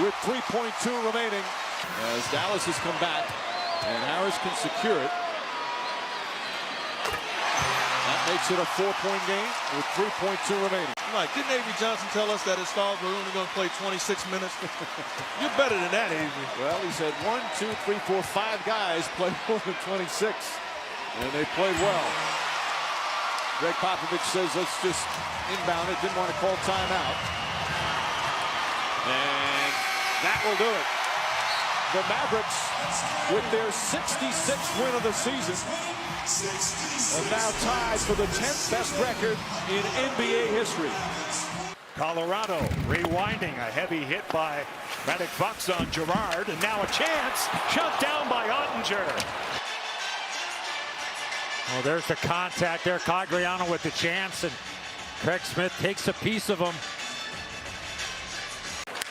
with 3.2 remaining as Dallas has come back. And Harris can secure it. That makes it a 4-point game with 3.2 remaining. Mike, didn't Avery Johnson tell us that his stars were only going to play 26 minutes? You're better than that, Avery. Well, he said 1, 2, 3, 4, 5 guys played more than 26. And they played well. Greg Popovich says, let's just inbound it. Didn't want to call timeout. And that will do it. The Mavericks, with their 66th win of the season, are now tied for the 10th best record in NBA history. Colorado rewinding, a heavy hit by Maddox Bucks on Gerard, and now a chance, shut down by Ottinger. Well, there's the contact there. Cogliano with the chance, and Craig Smith takes a piece of him.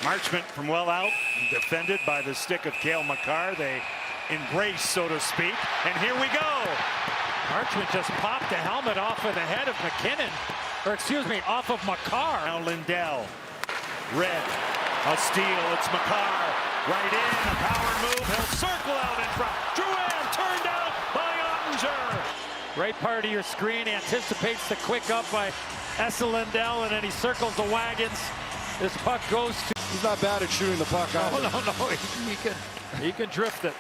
Marchment from well out, defended by the stick of Cale Makar. They embrace, so to speak. And here we go. Marchment just popped the helmet off of the head of McKinnon. Or excuse me, off of McCarr. Now Lindell. Red. A steal. It's McCarr. Right in. A power move. He'll circle out in front. Drouin turned out by Ottinger. Right part of your screen anticipates the quick up by Lindell, and then he circles the wagons. This puck goes to... He's not bad at shooting the puck out. No. He can drift it.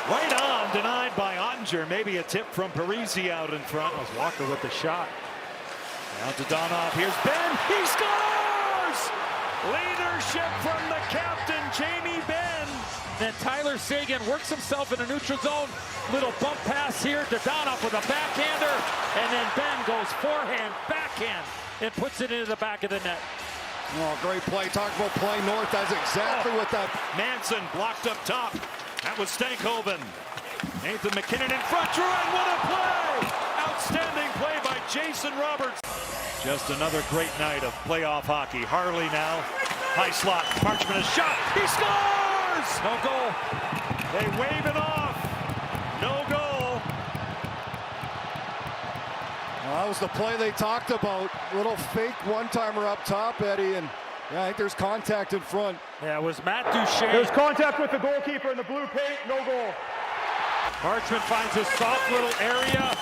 Right on, denied by Ottinger. Maybe a tip from Parisi out in front. That was Walker with the shot. Now to Donoff. Here's Ben. He scores! Leadership from the captain, Jamie Benn. Then Tyler Seguin works himself in a neutral zone. Little bump pass here to Donoff with a backhander. And then Ben goes forehand, backhand, and puts it into the back of the net. Oh, great play. Talk about play north. That's exactly what that... Manson blocked up top. That was Stankoven. Nathan McKinnon in front. Drouin, what a play! Outstanding play by Jason Roberts. Just another great night of playoff hockey. Harley now. High slot. Marchment a shot. He scores! No goal. They wave it off. No goal. Well, that was the play they talked about. Little fake one-timer up top, Eddie, and yeah, I think there's contact in front. Yeah, it was Matt Duchesne. There's contact with the goalkeeper in the blue paint. No goal. Marchment finds a soft little area.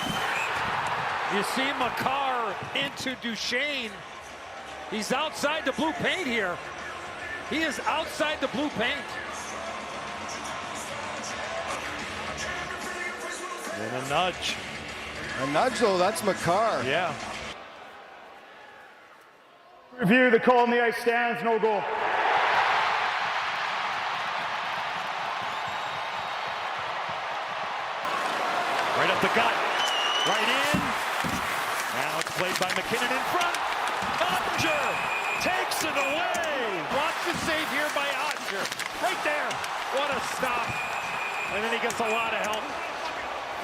You see McCarr into Duchesne. He's outside the blue paint here. He is outside the blue paint. And a nudge. A nudge, though, that's McCarr. Yeah. Review the call on the ice stands. No goal. Right up the gut. Right in. Now it's played by McKinnon in front. Ottinger takes it away. Watch the save here by Ottinger. Right there. What a stop. And then he gets a lot of help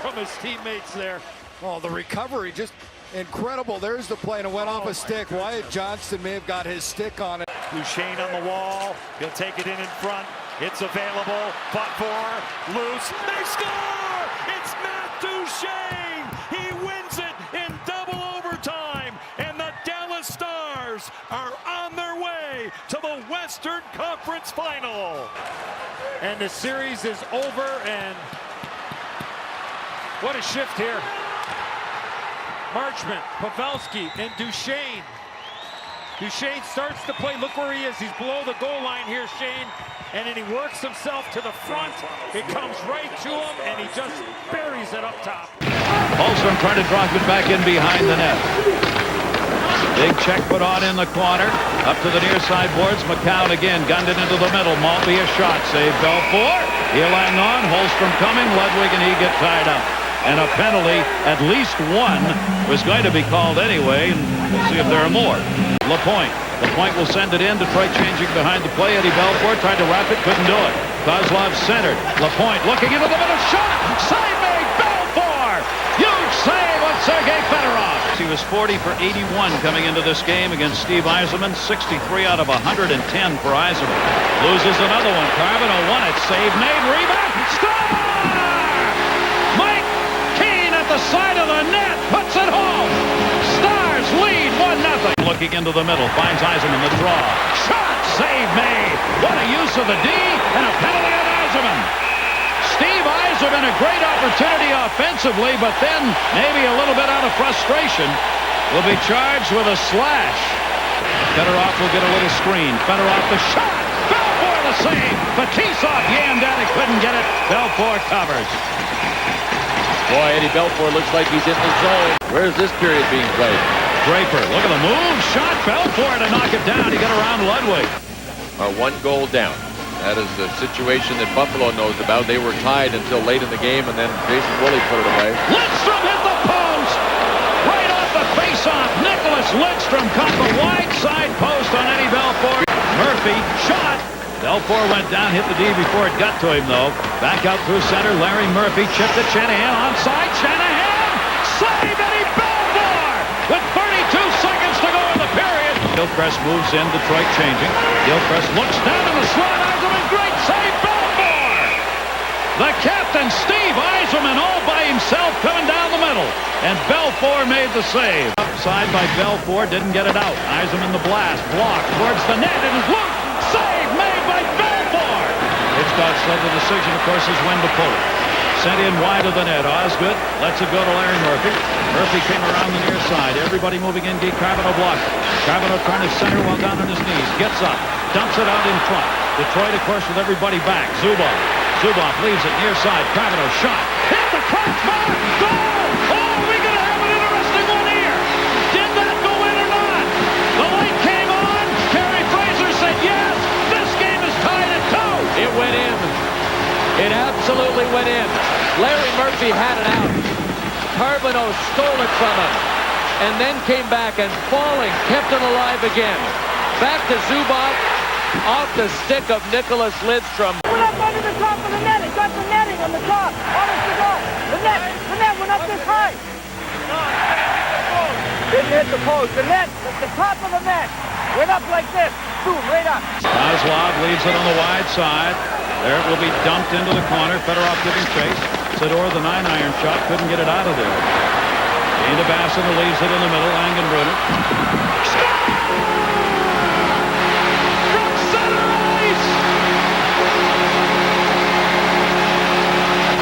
from his teammates there. Oh, the recovery just incredible. There's the play, and it went off a stick. Wyatt Johnston may have got his stick on it. Duchesne on the wall. He'll take it in front. It's available. Fought for. Loose. They score! It's Matt Duchesne! He wins it in double overtime. And the Dallas Stars are on their way to the Western Conference Final. And the series is over, and what a shift here. Marchment, Pavelski, and Duchesne. Duchesne starts to play. Look where he is. He's below the goal line here, Shane. And then he works himself to the front. It comes right to him, and he just buries it up top. Holmstrom trying to drop it back in behind the net. Big check put on in the corner. Up to the near side boards. McCown again gunned it into the middle. Maltby a shot. Save Belfour. He'll hang on. Holmstrom coming. Ludwig and he get tied up. And a penalty, at least one, was going to be called anyway. And we'll see if there are more. LaPointe will send it in. Detroit changing behind the play. Eddie Belfour tried to wrap it, couldn't do it. Kozlov centered. LaPointe looking into the middle. Shot! Save made! Belfour! Huge save on Sergei Fedorov. He was 40 for 81 coming into this game against Steve Yzerman. 63 out of 110 for Yzerman. Loses another one. Carbino won it. Save made. Rebound. Score! Mike Keane at the side of the net puts it home. Stars lead 1-0. Looking into the middle, finds Yzerman the draw. Shot! Save made! What a use of the D, and a penalty on Yzerman. Steve Yzerman, a great opportunity offensively, but then maybe a little bit out of frustration will be charged with a slash. Fedorov will get a little screen. Fedorov the shot! Belfour the save! Fetisov yammed at it, couldn't get it. Belfour covers. Boy, Eddie Belfour looks like he's in the zone. Where's this period being played? Draper, look at the move. Shot Belfour to knock it down. He got around Ludwig. Are 1 goal down. That is the situation that Buffalo knows about. They were tied until late in the game, and then Jason Woolley put it away. Lidstrom hit the post! Right off the face-off. Nicholas Lidstrom caught the wide side post on Eddie Belfour. Murphy shot. Belfour went down, hit the D before it got to him, though. Back out through center. Larry Murphy chipped at Shanahan. Onside. Shanahan! Save Eddie Belfour! With 32 seconds to go in the period. Gilchrist moves in. Detroit changing. Gilchrist looks down in the slot. Yzerman, great save. Belfour! The captain, Steve Yzerman, all by himself coming down the middle. And Belfour made the save. Upside by Belfour, didn't get it out. Yzerman the blast, blocked towards the net. It is loose. Save made by Belfour. Hitchcock said the decision, of course, is when to pull it. Sent in wide of the net. Osgood lets it go to Larry Murphy. Murphy came around the near side. Everybody moving in deep. Carbonneau blocked. Carbonneau trying to center while down on his knees. Gets up. Dumps it out in front. Detroit, of course, with everybody back. Zuboff. Zuboff leaves it near side. Carbonneau shot. Hit the crossbar. Goal! Oh, we're going to have an interesting one here. Did that go in or not? The light came on. Kerry Fraser said yes. This game is tied at 2. It went in. It absolutely went in. Larry Murphy had it out. Carbonneau stole it from him. And then came back and falling, kept it alive again. Back to Zuboff. Off the stick of Nicholas Lidstrom. Went up under the top of the net. It got the netting on the top. Honest to God. The net went up this high. Didn't hit the post. The net, the top of the net went up like this. Boom, right up. Kozlov leaves it on the wide side. There it will be dumped into the corner. Fedorov giving chase. Sador, the 9-iron shot, couldn't get it out of there. Into Bassett, leaves it in the middle. Langenbrunner. From center ice!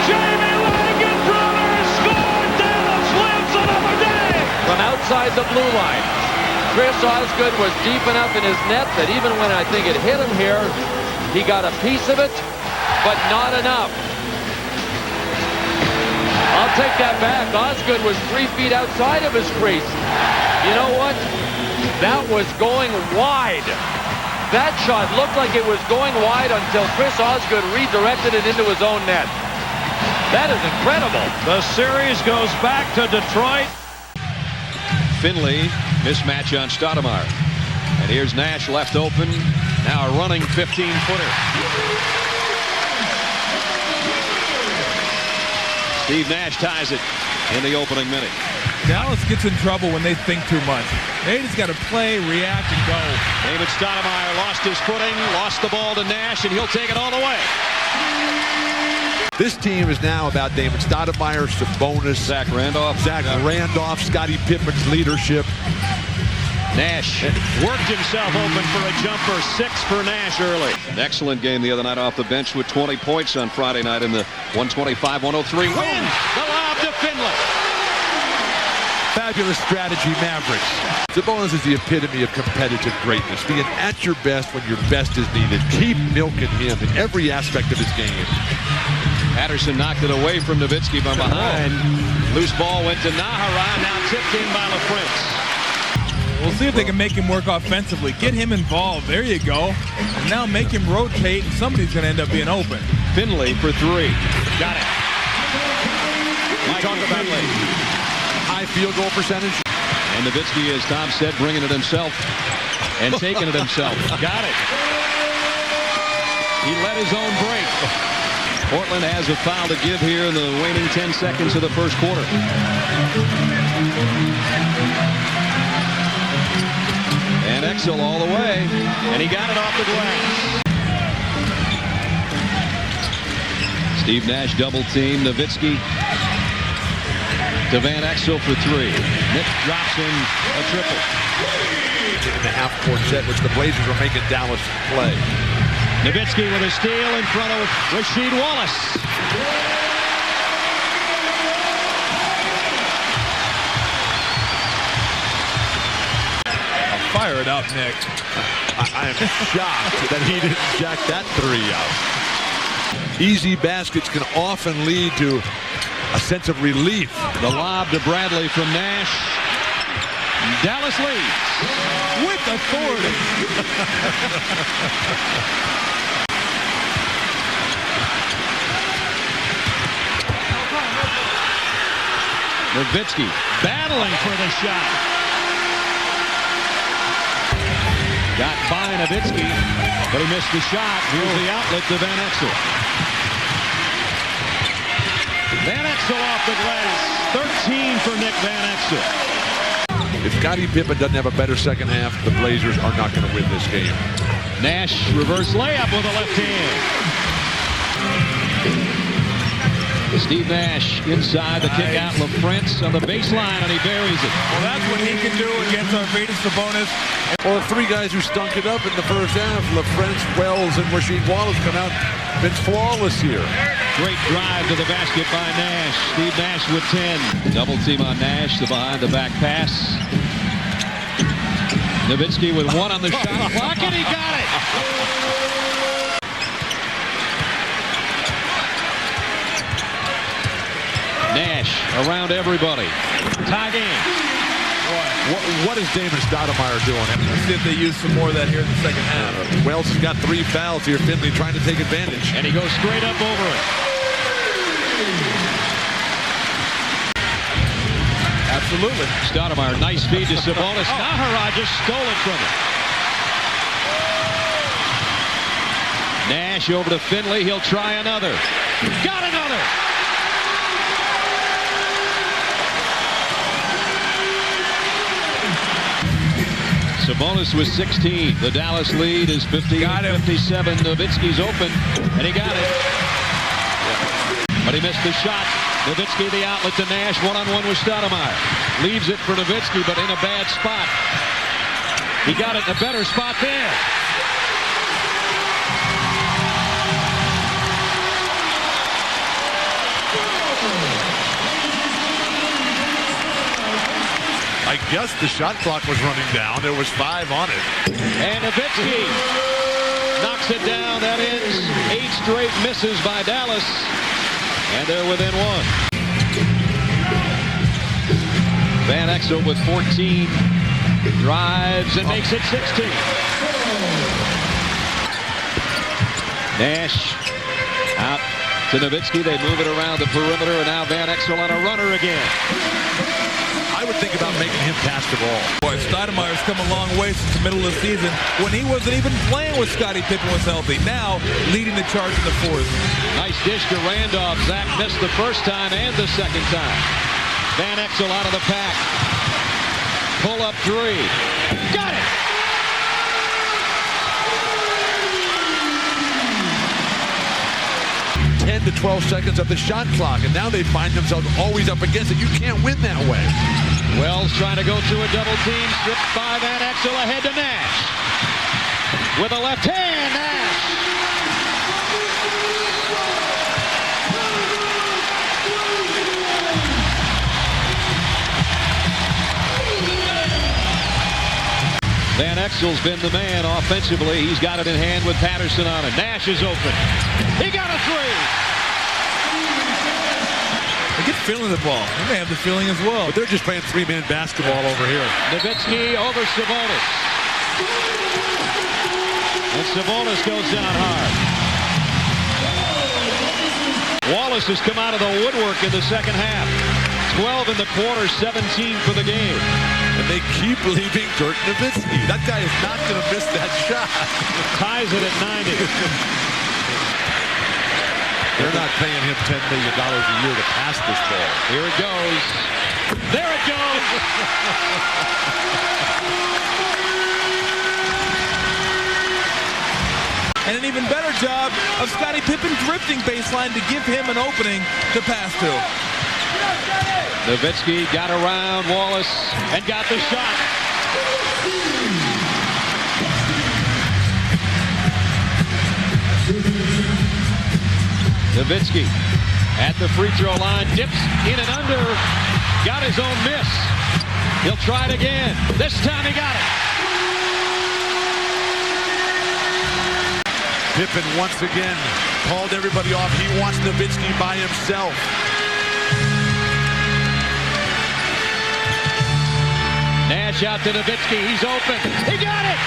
Jamie Langenbrunner scored! Dallas lives another day! From outside the blue line. Chris Osgood was deep enough in his net that even when I think it hit him here, he got a piece of it, but not enough. I'll take that back. Osgood was 3 feet outside of his crease. You know what? That was going wide. That shot looked like it was going wide until Chris Osgood redirected it into his own net. That is incredible. The series goes back to Detroit. Finley, mismatch on Stoudemire. And here's Nash left open. Now a running 15-footer. Steve Nash ties it in the opening minute. Dallas gets in trouble when they think too much. They just got to play, react, and go. David Stoudemire lost his footing, lost the ball to Nash, and he'll take it all the way. This team is now about David Stoudemire, Sabonis, Zach Randolph, Scottie Pippen's leadership. Nash worked himself open for a jumper. 6 for Nash early. An excellent game the other night off the bench with 20 points on Friday night in the 125-103 win. The lob to Finley. Fabulous strategy, Mavericks. Sabonis is the epitome of competitive greatness. Being at your best when your best is needed. Keep milking him in every aspect of his game. Patterson knocked it away from Nowitzki from behind. Loose ball went to Nahara. Now tipped in by LaFrentz. We'll see if they can make him work offensively. Get him involved. There you go. And now make him rotate, and somebody's going to end up being open. Finley for 3. Got it. We talk about high field goal percentage. And Nowitzki, as Tom said, bringing it himself and taking it himself. Got it. He let his own break. Portland has a foul to give here in the waning 10 seconds of the first quarter. And Exel all the way, and he got it off the glass. Steve Nash double team. Nowitzki to Van Exel for 3. Nick drops in a triple. In the half-court set, which the Blazers are making Dallas play. Nowitzki with a steal in front of Rasheed Wallace. Fire it up, Nick. I am shocked that he didn't jack that 3 out. Easy baskets can often lead to a sense of relief. The lob to Bradley from Nash. Dallas leads with authority. Nowitzki battling for the shot. Got by Nowitzki, but he missed the shot. Here's the outlet to Van Exel. Van Exel off the glass. 13 for Nick Van Exel. If Scottie Pippen doesn't have a better second half, the Blazers are not going to win this game. Nash reverse layup with a left hand. Steve Nash inside the kick out. LaFrance on the baseline, and he buries it. Well, that's what he can do against Arvydas Sabonis. Well, three guys who stunk it up in the first half, LaFrance, Wells, and Rasheed Wallace come out, been flawless here. Great drive to the basket by Nash. Steve Nash with 10. Double team on Nash, the behind-the-back pass. Nowitzki with 1 on the shot clock, and he got it. Nash around everybody. Tie game. What is Damon Stoudemire doing? Let's see if they use some more of that here in the second half. Wells has got 3 fouls here. Finley trying to take advantage. And he goes straight up over it. Absolutely. Stoudemire, nice feed to Sabonis. Nahara just stole it from him. Nash over to Finley. He'll try another. Got another. Sabonis with 16. The Dallas lead is 58-57. Nowitzki's open, and he got it. But he missed the shot. Nowitzki the outlet to Nash. One-on-one with Stoudemire. Leaves it for Nowitzki, but in a bad spot. He got it in a better spot there. I guess the shot clock was running down. There was 5 on it. And Nowitzki knocks it down. That ends 8 straight misses by Dallas. And they're within 1. Van Exel with 14. Drives and makes it 16. Nash out to Nowitzki. They move it around the perimeter, and now Van Exel on a runner again. I would think about making him pass the ball. Boy, Stoudemire's come a long way since the middle of the season when he wasn't even playing when Scottie Pippen was healthy. Now, leading the charge in the 4th. Nice dish to Randolph. Zach missed the first time and the second time. Van Exel out of the pack. Pull up 3. Got it! To 12 seconds of the shot clock, and now they find themselves always up against it. You can't win that way. Wells trying to go through a double team, stripped by Van Exel, ahead to Nash. With a left hand, Nash. Van Exel's been the man offensively. He's got it in hand with Patterson on it. Nash is open. He got a 3. They get feeling the ball. They may have the feeling as well. But they're just playing 3-man basketball over here. Nowitzki over Sabonis. And Sabonis goes down hard. Wallace has come out of the woodwork in the second half. 12 in the quarter, 17 for the game. And they keep leaving Dirk Nowitzki. That guy is not going to miss that shot. Ties it at 90. They're not paying him $10 million a year to pass this ball. Here it goes. There it goes. And an even better job of Scottie Pippen drifting baseline to give him an opening to pass to. Nowitzki got around Wallace and got the shot. Nowitzki at the free throw line, dips in and under, got his own miss. He'll try it again. This time he got it. Pippen once again called everybody off. He wants Nowitzki by himself. Nash out to Nowitzki. He's open. He got it.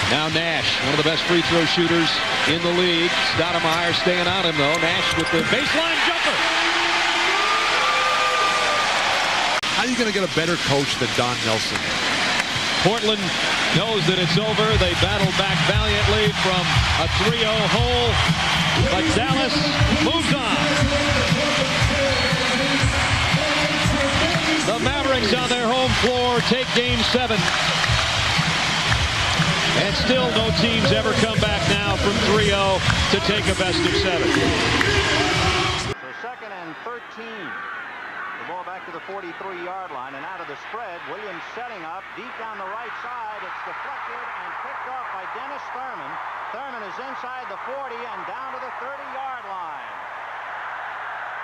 Now Nash, one of the best free throw shooters in the league. Stoudemire staying on him, though. Nash with the baseline jumper. How are you going to get a better coach than Don Nelson? Portland knows that it's over. They battle back valiantly from a 3-0 hole, but Dallas moves on. The Mavericks on their home floor take Game 7. And still no teams ever come back now from 3-0 to take a best of 7. So 2nd and 13. The ball back to the 43-yard line and out of the spread. Williams setting up deep down the right side. It's deflected and picked off by Dennis Thurman. Thurman is inside the 40 and down to the 30-yard line.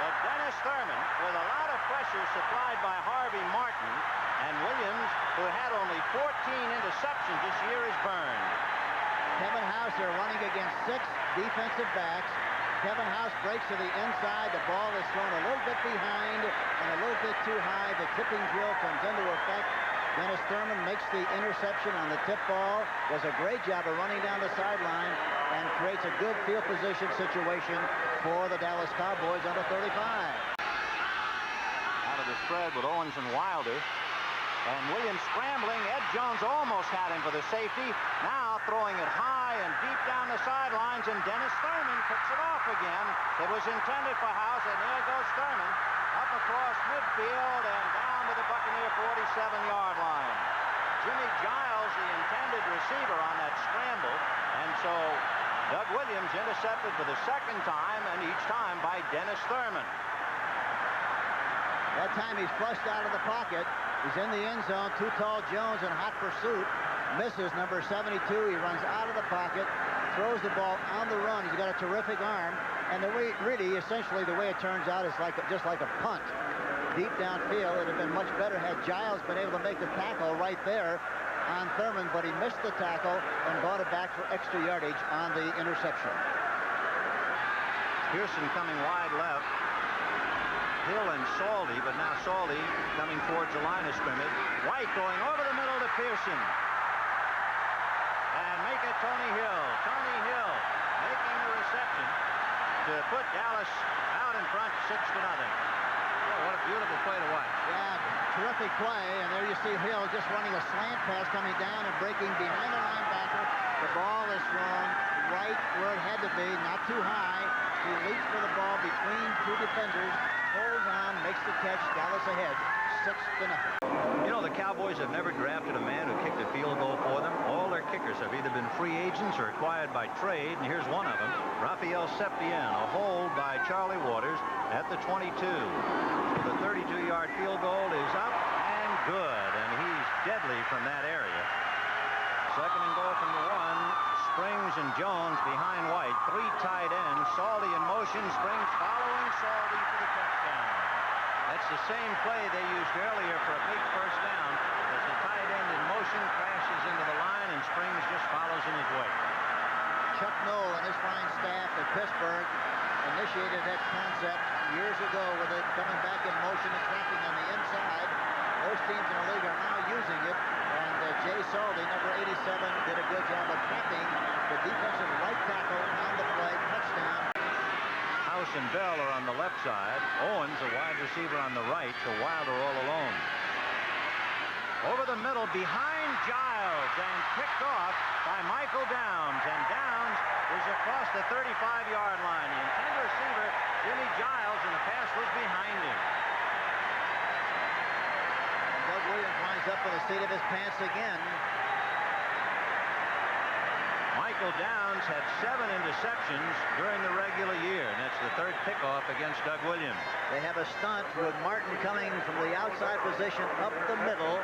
But Dennis Thurman, with a lot of pressure supplied by Harvey Martin, and Williams, who had only 14 interceptions this year, is burned. Kevin House, they're running against 6 defensive backs. Kevin House breaks to the inside. The ball is thrown a little bit behind and a little bit too high. The tipping drill comes into effect. Dennis Thurman makes the interception on the tip ball. Does a great job of running down the sideline and creates a good field position situation for the Dallas Cowboys under 35. Out of the spread with Owens and Wilder. And Williams scrambling. Ed Jones almost had him for the safety. Now throwing it high and deep down the sidelines, and Dennis Thurman picks it off again. It was intended for House, and there goes Thurman up across midfield and down to the Buccaneer 47-yard line. Jimmy Giles, the intended receiver on that scramble, and so Doug Williams intercepted for the 2nd time, and each time by Dennis Thurman. That time he's flushed out of the pocket. He's in the end zone. Too Tall Jones in hot pursuit. Misses number 72. He runs out of the pocket, throws the ball on the run. He's got a terrific arm. And the way, really, essentially, the way it turns out is just like a punt. Deep downfield, it would have been much better had Giles been able to make the tackle right there on Thurman, but he missed the tackle and brought it back for extra yardage on the interception. Pearson coming wide left. Hill and Saldy, but now Saldy coming towards the line of scrimmage. White going over the middle to Pearson. And make it Tony Hill. Tony Hill making the reception to put Dallas out in front 6-0. Oh, what a beautiful play to watch. Yeah, terrific play. And there you see Hill just running a slant pass coming down and breaking behind the linebacker. The ball is thrown right where it had to be, not too high. He leaps for the ball between 2 defenders. Holds on, makes the catch. Dallas ahead, 6-0. You know, the Cowboys have never drafted a man who kicked a field goal for them. All their kickers have either been free agents or acquired by trade, and here's one of them, Rafael Septien, a hold by Charlie Waters at the 22. So the 32-yard field goal is up and good, and he's deadly from that area. 2nd and goal from the 1. Springs and Jones behind White. 3 tight ends. Saldy in motion. Springs following Saldy for the touchdown. That's the same play they used earlier for a big first down, as the tight end in motion crashes into the line and Springs just follows in his wake. Chuck Noll and his fine staff at Pittsburgh initiated that concept years ago with it coming back in motion and tracking on the inside. Most teams in the league are now using it. And Jay Saldy, number 87, did a good job of trapping the defensive right tackle on the play. Touchdown. House and Bell are on the left side. Owens, a wide receiver, on the right. So Wilder all alone. Over the middle, behind Giles, and picked off by Michael Downs. And Downs is across the 35-yard line. The intended receiver, Jimmy Giles, and the pass was behind him. Doug Williams winds up with the seat of his pants again. Michael Downs had 7 interceptions during the regular year, and that's the 3rd pickoff against Doug Williams. They have a stunt with Martin coming from the outside position up the middle.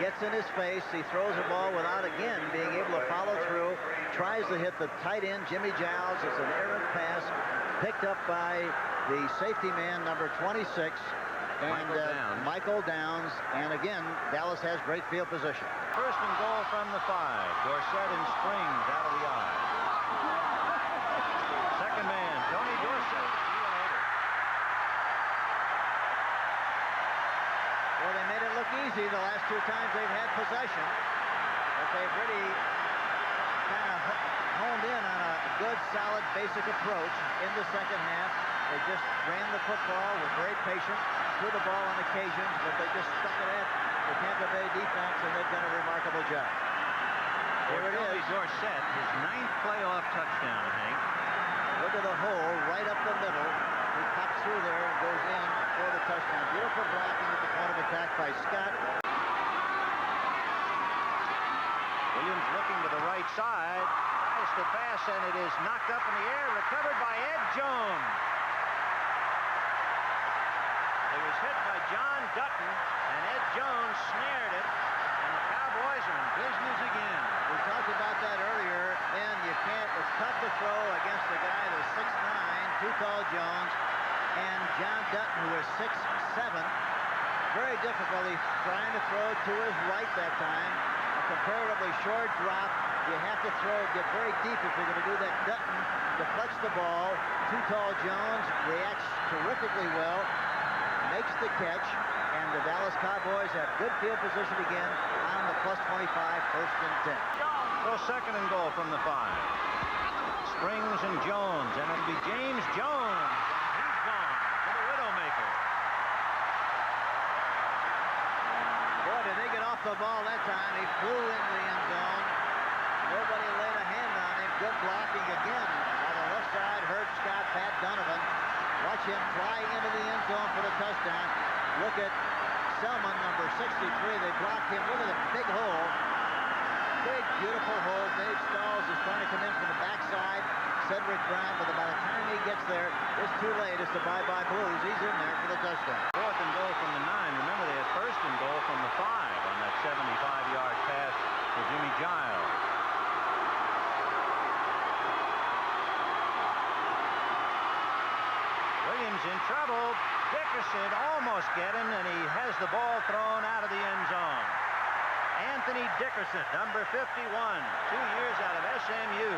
Gets in his face. He throws the ball without, again, being able to follow through. Tries to hit the tight end, Jimmy Giles. It's an errant pass picked up by the safety man, number 26. Michael Downs. And again, Dallas has great field position. 1st and goal from the 5. Dorsett and Springs out of the eye. 2nd man, Tony Dorsett. Well, they made it look easy the last 2 times they've had possession. But they've really kind of honed in on a good, solid, basic approach in the 2nd half. They just ran the football, were very patient, threw the ball on occasions, but they just stuck it at the Tampa Bay defense, and they've done a remarkable job. Here it is. Dorsett, his 9th playoff touchdown, Hank. Look at the hole right up the middle. He pops through there and goes in for the touchdown. Beautiful blocking at the point of attack by Scott. Williams looking to the right side. Tries to pass, and it is knocked up in the air. Recovered by Ed Jones. It was hit by John Dutton, and Ed Jones snared it. And the Cowboys are in business again. We talked about that earlier, and it's tough to throw against a guy that's 6'9", too tall Jones, and John Dutton, who is 6'7". Very difficult. He's trying to throw to his right that time. A comparatively short drop. You have to get very deep if you're going to do that. Dutton deflects the ball. Too tall Jones reacts terrifically well, makes the catch, and the Dallas Cowboys have good field position again on the +25, 1st and 10. So 2nd and goal from the 5. Springs and Jones, and it'll be James Jones. He's gone for the Widowmaker. Boy, did they get off the ball that time. He flew into the end zone. Nobody laid a hand on him. Good blocking again on the left side. Herb Scott, Pat Donovan. Watch him fly into the end zone for the touchdown. Look at Selman, number 63. They blocked him. Look at the big hole. Big, beautiful hole. Dave Stalls is trying to come in from the backside. Cedric Brown, but by the time he gets there, it's too late. It's the bye-bye Blues. He's in there for the touchdown. 4th and goal from the 9. Remember, they had 1st and goal from the 5 on that 75-yard pass to Jimmy Giles. Williams in trouble. Dickerson almost get him, and he has the ball thrown out of the end zone. Anthony Dickerson, number 51, 2 years out of SMU.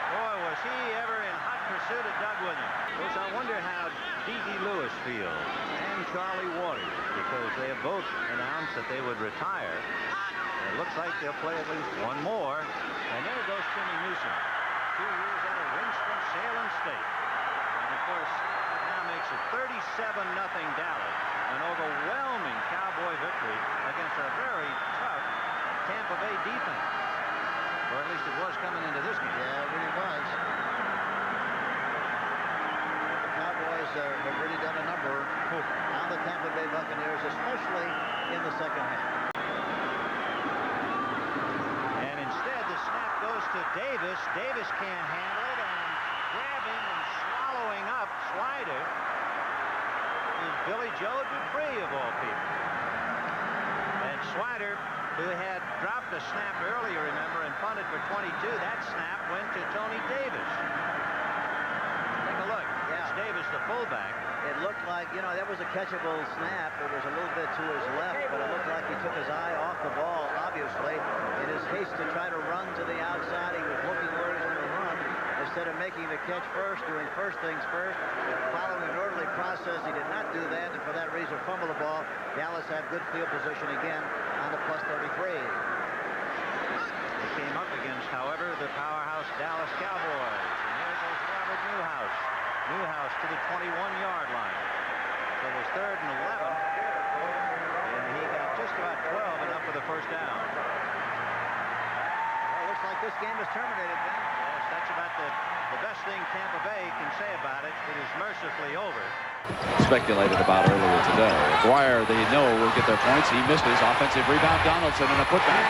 Boy, was he ever in hot pursuit of Doug Williams. Of course, I wonder how D.D. Lewis feels and Charlie Waters, because they have both announced that they would retire. It looks like they'll play at least one more. And there goes Timmy Newsom, 2 years out of Winston-Salem State. And of course, that now makes it 37-0 Dallas. An overwhelming Cowboy victory against a very tough Tampa Bay defense. Or at least it was coming into this game. Yeah, it really was. The Cowboys have really done a number on the Tampa Bay Buccaneers, especially in the second half. And instead, the snap goes to Davis. Davis can't handle it, and grabbing and swallowing up Swider is Billy Joe Dupree, of all people. And Swider, who had dropped a snap earlier, remember, and punted for 22, that snap went to Tony Davis. Take a look. Yeah. It's Davis, the fullback. It looked like, you know, that was a catchable snap. It was a little bit to his left, but it looked like he took his eye off the ball, obviously. In his haste to try to run to the outside, he was looking where he was going to run instead of making the catch first, doing first things first, following an orderly process. He did not do that, and for that reason, fumble the ball. Dallas had good field position again on the +33. They came up against, however, the powerhouse Dallas Cowboys. And there goes Robert Newhouse. Newhouse to the 21-yard line. So it was 3rd and 11. And he got just about 12, enough for the first down. Well, it looks like this game is terminated, Ben. Yes, that's about the best thing Tampa Bay can say about it. It is mercifully over. Speculated about earlier today. Aguirre, they know, will get their points. He missed his offensive rebound. Donaldson in a putback.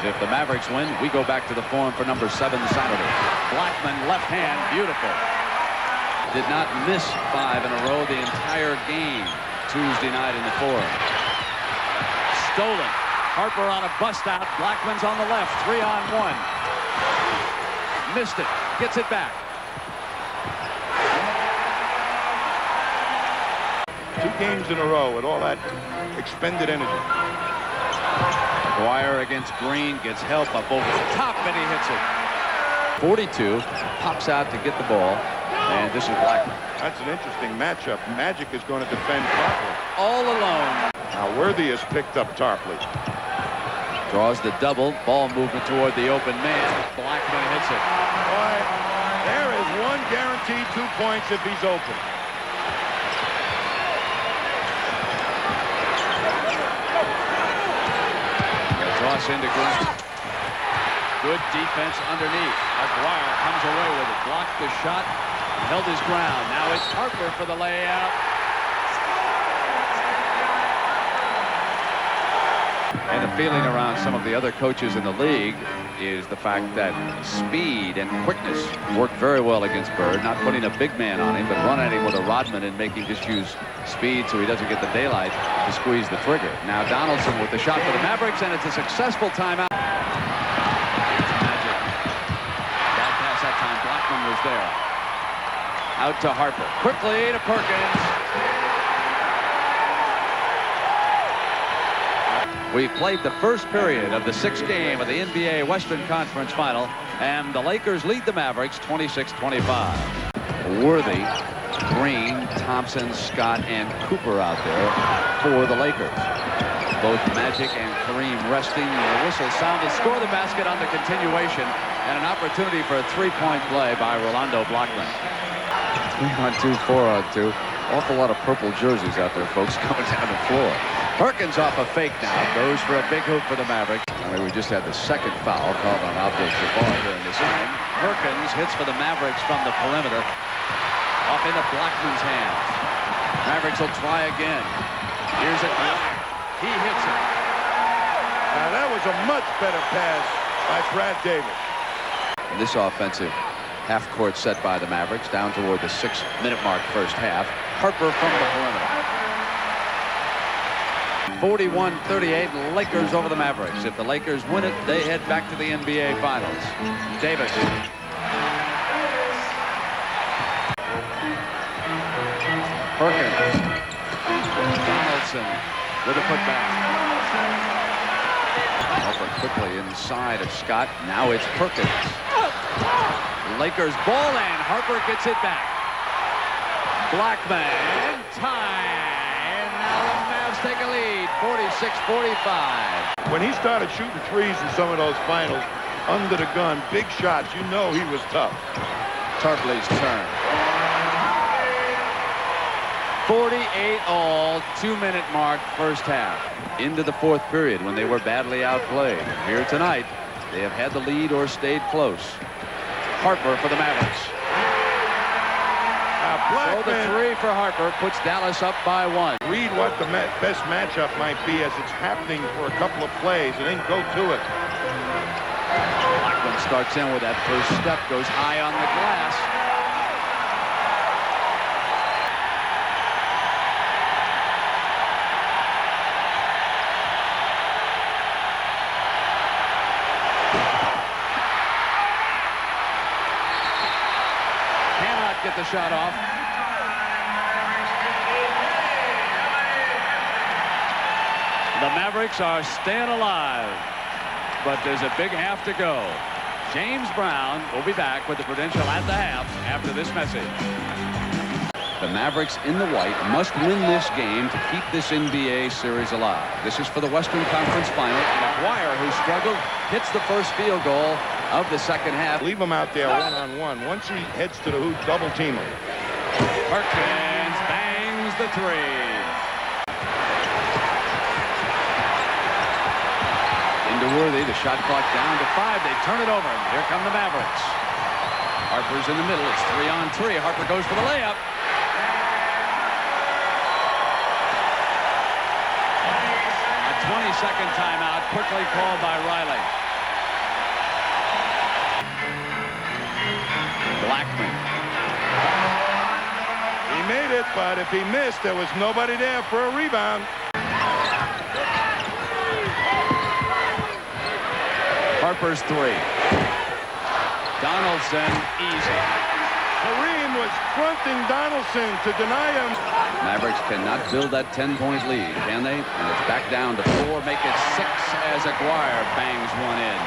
If the Mavericks win, we go back to the form for number 7 Saturday. Blackman, left hand, beautiful. Did not miss 5 in a row the entire game Tuesday night in the forum. Stolen. Harper on a bust out. Blackman's on the left. 3-on-1. Missed it. Gets it back. 2 games in a row with all that expended energy. Aguirre against Green, gets help up over the top, and he hits it. 42, pops out to get the ball, and this is Blackman. That's an interesting matchup. Magic is going to defend Tarpley. All alone. Now Worthy has picked up Tarpley. Draws the double, ball movement toward the open man. Blackman hits it. Boy, there is one guaranteed 2 points if he's open. Toss into Green. Good defense underneath. Aguirre comes away with it. Blocked the shot. Held his ground. Now it's Harper for the layout. And the feeling around some of the other coaches in the league is the fact that speed and quickness work very well against Bird. Not putting a big man on him, but running at him with a Rodman and making just use speed so he doesn't get the daylight to squeeze the trigger. Now Donaldson with the shot for the Mavericks, and it's a successful timeout. Magic. Bad pass that time. Blackman was there. Out to Harper. Quickly to Perkins. We've played the first period of the sixth game of the NBA Western Conference Final, and the Lakers lead the Mavericks 26-25. Worthy, Green, Thompson, Scott, and Cooper out there for the Lakers. Both Magic and Kareem resting. The whistle sounded. Score the basket on the continuation, and an opportunity for a three-point play by Rolando Blackman. 3-on-2, 4-on-2. Awful lot of purple jerseys out there, folks, coming down the floor. Perkins off a fake now, goes for a big hoop for the Mavericks. I mean, we just had the second foul called on Abdul Jabbar here in this inning. Perkins hits for the Mavericks from the perimeter. Off into Blackman's hands. Mavericks will try again. Here's it. He hits it. Now that was a much better pass by Brad Davis. This offensive half-court set by the Mavericks down toward the 6-minute mark first half. Harper from the perimeter. 41-38, Lakers over the Mavericks. If the Lakers win it, they head back to the NBA Finals. Davis. Perkins. Donaldson with a putback. Over quickly inside of Scott. Now it's Perkins. Lakers ball and Harper gets it back. Blackman. Time. Take a lead, 46-45. When he started shooting threes in some of those finals, under the gun, big shots, you know he was tough. Tarpley's turn. 48 all, 2-minute mark, first half. Into the fourth period when they were badly outplayed. Here tonight, they have had the lead or stayed close. Harper for the Mavericks. So the three for Harper puts Dallas up by 1. Read what the best matchup might be as it's happening for a couple of plays and then go to it. Blackman starts in with that first step, goes high on the glass. Cannot get the shot off. The Mavericks are staying alive, but there's a big half to go. James Brown will be back with the credential at the half after this message. The Mavericks in the white must win this game to keep this NBA series alive. This is for the Western Conference Final. And Aguirre, who struggled, hits the first field goal of the second half. Leave him out there one-on-one. Once he heads to the hoop, double team him. Perkins bangs the three. Worthy, the shot clock down to 5. They turn it over. Here come the Mavericks. Harper's in the middle. It's 3-on-3. Harper goes for the layup. A 20-second timeout quickly called by Riley. Blackman. He made it, but if he missed, there was nobody there for a rebound. Harper's three. Donaldson, easy. Kareem was fronting Donaldson to deny him. Mavericks cannot build that 10-point lead, can they? And it's back down to 4, make it 6 as Aguirre bangs one in.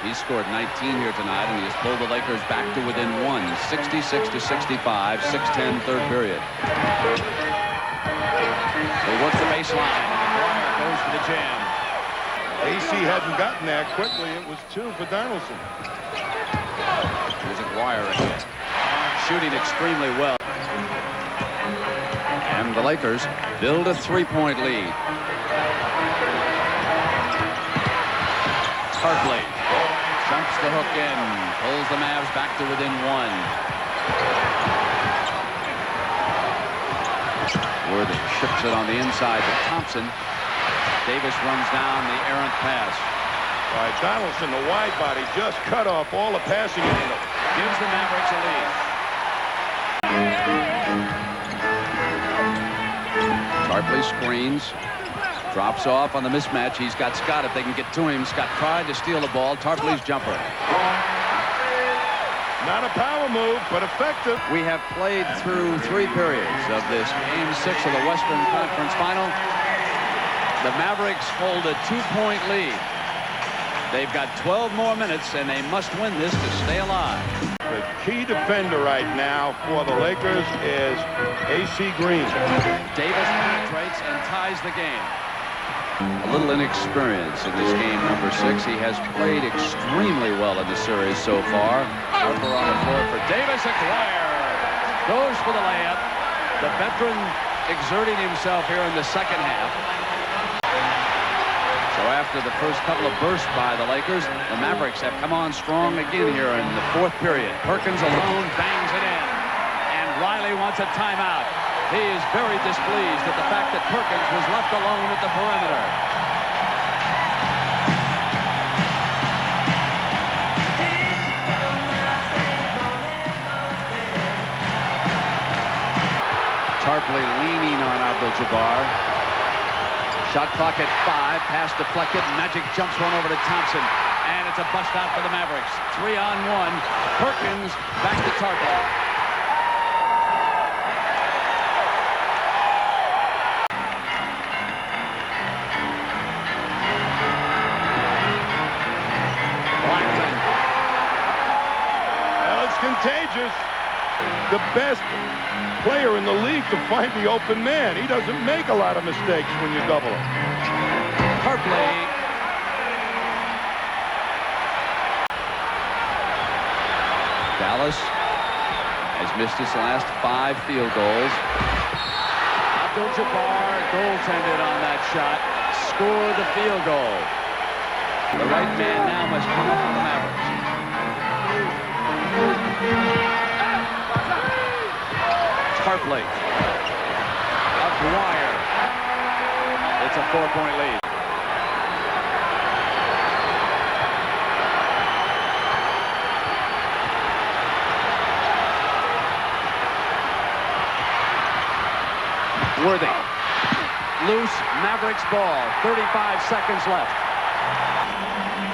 He scored 19 here tonight, and he has pulled the Lakers back to within 1, 66-65, 6-10 third period. They work the baseline, and Aguirre goes for the jam. AC hadn't gotten there quickly. It was 2 for Donaldson. Here's Aguirre again. Shooting extremely well. And the Lakers build a 3-point lead. Tarpley. Dumps the hook in. Pulls the Mavs back to within 1. Worthy ships it on the inside to Thompson. Davis runs down the errant pass. All right, Donaldson, the wide body, just cut off all the passing angle. Gives the Mavericks a lead. Tarpley screens. Drops off on the mismatch. He's got Scott if they can get to him. Scott tried to steal the ball. Tarpley's jumper. Not a power move, but effective. We have played through 3 periods of this Game 6 of the Western Conference Final. The Mavericks hold a 2-point lead. They've got 12 more minutes, and they must win this to stay alive. The key defender right now for the Lakers is A.C. Green. Davis penetrates and ties the game. A little inexperience in this game number 6. He has played extremely well in the series so far. Harper on the floor for Davis. Aguirre goes for the layup. The veteran exerting himself here in the second half. So after the first couple of bursts by the Lakers, the Mavericks have come on strong again here in the 4th period. Perkins alone bangs it in. And Riley wants a timeout. He is very displeased at the fact that Perkins was left alone at the perimeter. Tarpley leaning on Abdul-Jabbar. Shot clock at 5. Pass deflected. Magic jumps one over to Thompson. And it's a bust out for the Mavericks. 3-on-1. Perkins back to Tarpley. Contagious. The best player in the league to find the open man. He doesn't make a lot of mistakes when you double him. Tarpley. Dallas has missed his last 5 field goals. Abdul-Jabbar goaltended on that shot. Scored the field goal. The right man now must come up for the Mavericks. Tarpley. Aguirre. It's a 4-point lead. Worthy. Loose Mavericks ball. 35 seconds left.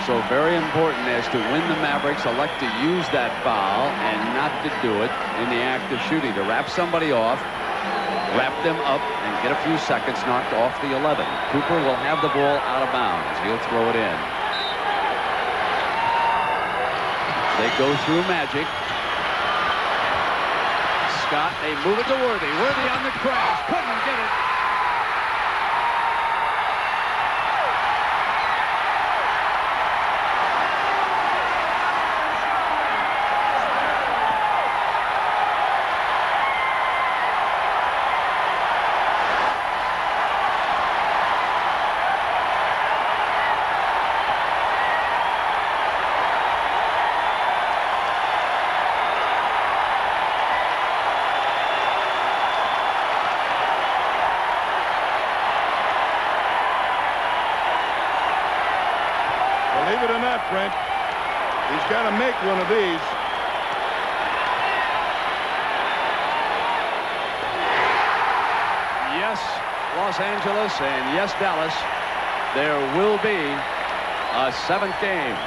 So very important as to when the Mavericks elect to use that foul and not to do it in the act of shooting. To wrap somebody off, wrap them up, and get a few seconds knocked off the 11. Cooper will have the ball out of bounds. He'll throw it in. They go through Magic. Scott, they move it to Worthy. Worthy on the crash. Couldn't get it. Believe it or not, Brent, he's got to make one of these. Yes, Los Angeles, and yes, Dallas, there will be a 7th game.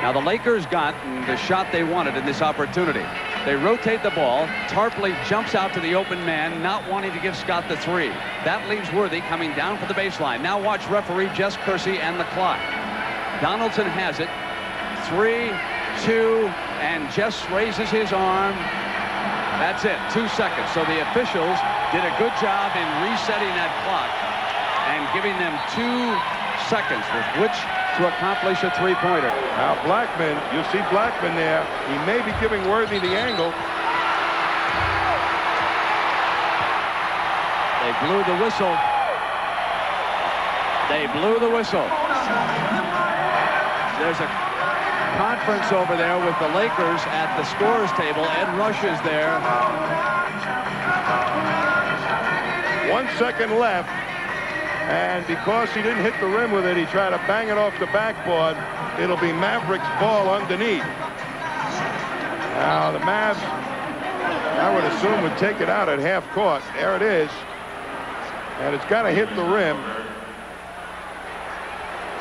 Now, the Lakers got the shot they wanted in this opportunity. They rotate the ball. Tarpley jumps out to the open man, not wanting to give Scott the 3. That leaves Worthy coming down for the baseline. Now watch referee Jess Kersey and the clock. Donaldson has it. 3, 2, and Jess raises his arm. That's it, 2 seconds. So the officials did a good job in resetting that clock and giving them 2 seconds with which to accomplish a 3-pointer. Now Blackman, you see Blackman there. He may be giving Worthy the angle. They blew the whistle. They blew the whistle. There's a conference over there with the Lakers at the scorers table. Ed Rush is there. 1 second left. And because he didn't hit the rim with it, he tried to bang it off the backboard. It'll be Mavericks ball underneath. Now the Mavs, I would assume, would take it out at half court. There it is. And it's got to hit the rim.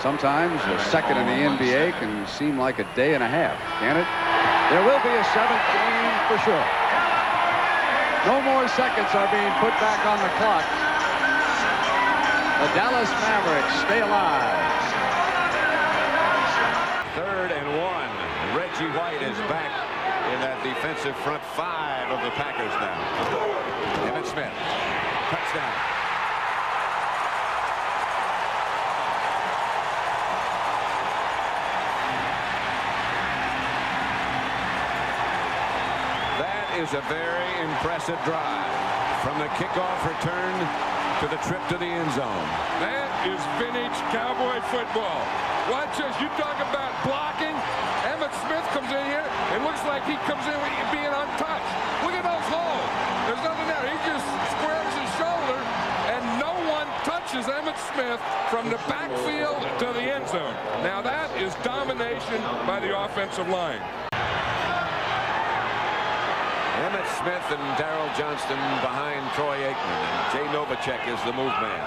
Sometimes a second in the NBA can seem like a day and a half, can it? There will be a 7th game for sure. No more seconds are being put back on the clock. The Dallas Mavericks stay alive. 3rd and 1. Reggie White is back in that defensive front 5 of the Packers now. Emmitt Smith, touchdown. That is a very impressive drive from the kickoff return to the trip to the end zone. That is vintage Cowboy football. Watch this. You talk about blocking. Emmitt Smith comes in here and looks like he comes in with being untouched. Look at those holes. There's nothing there. He just squares his shoulder, and no one touches Emmitt Smith from the backfield to the end zone. Now that is domination by the offensive line. Emmitt Smith and Darryl Johnston behind Troy Aikman. And Jay Novacek is the move man.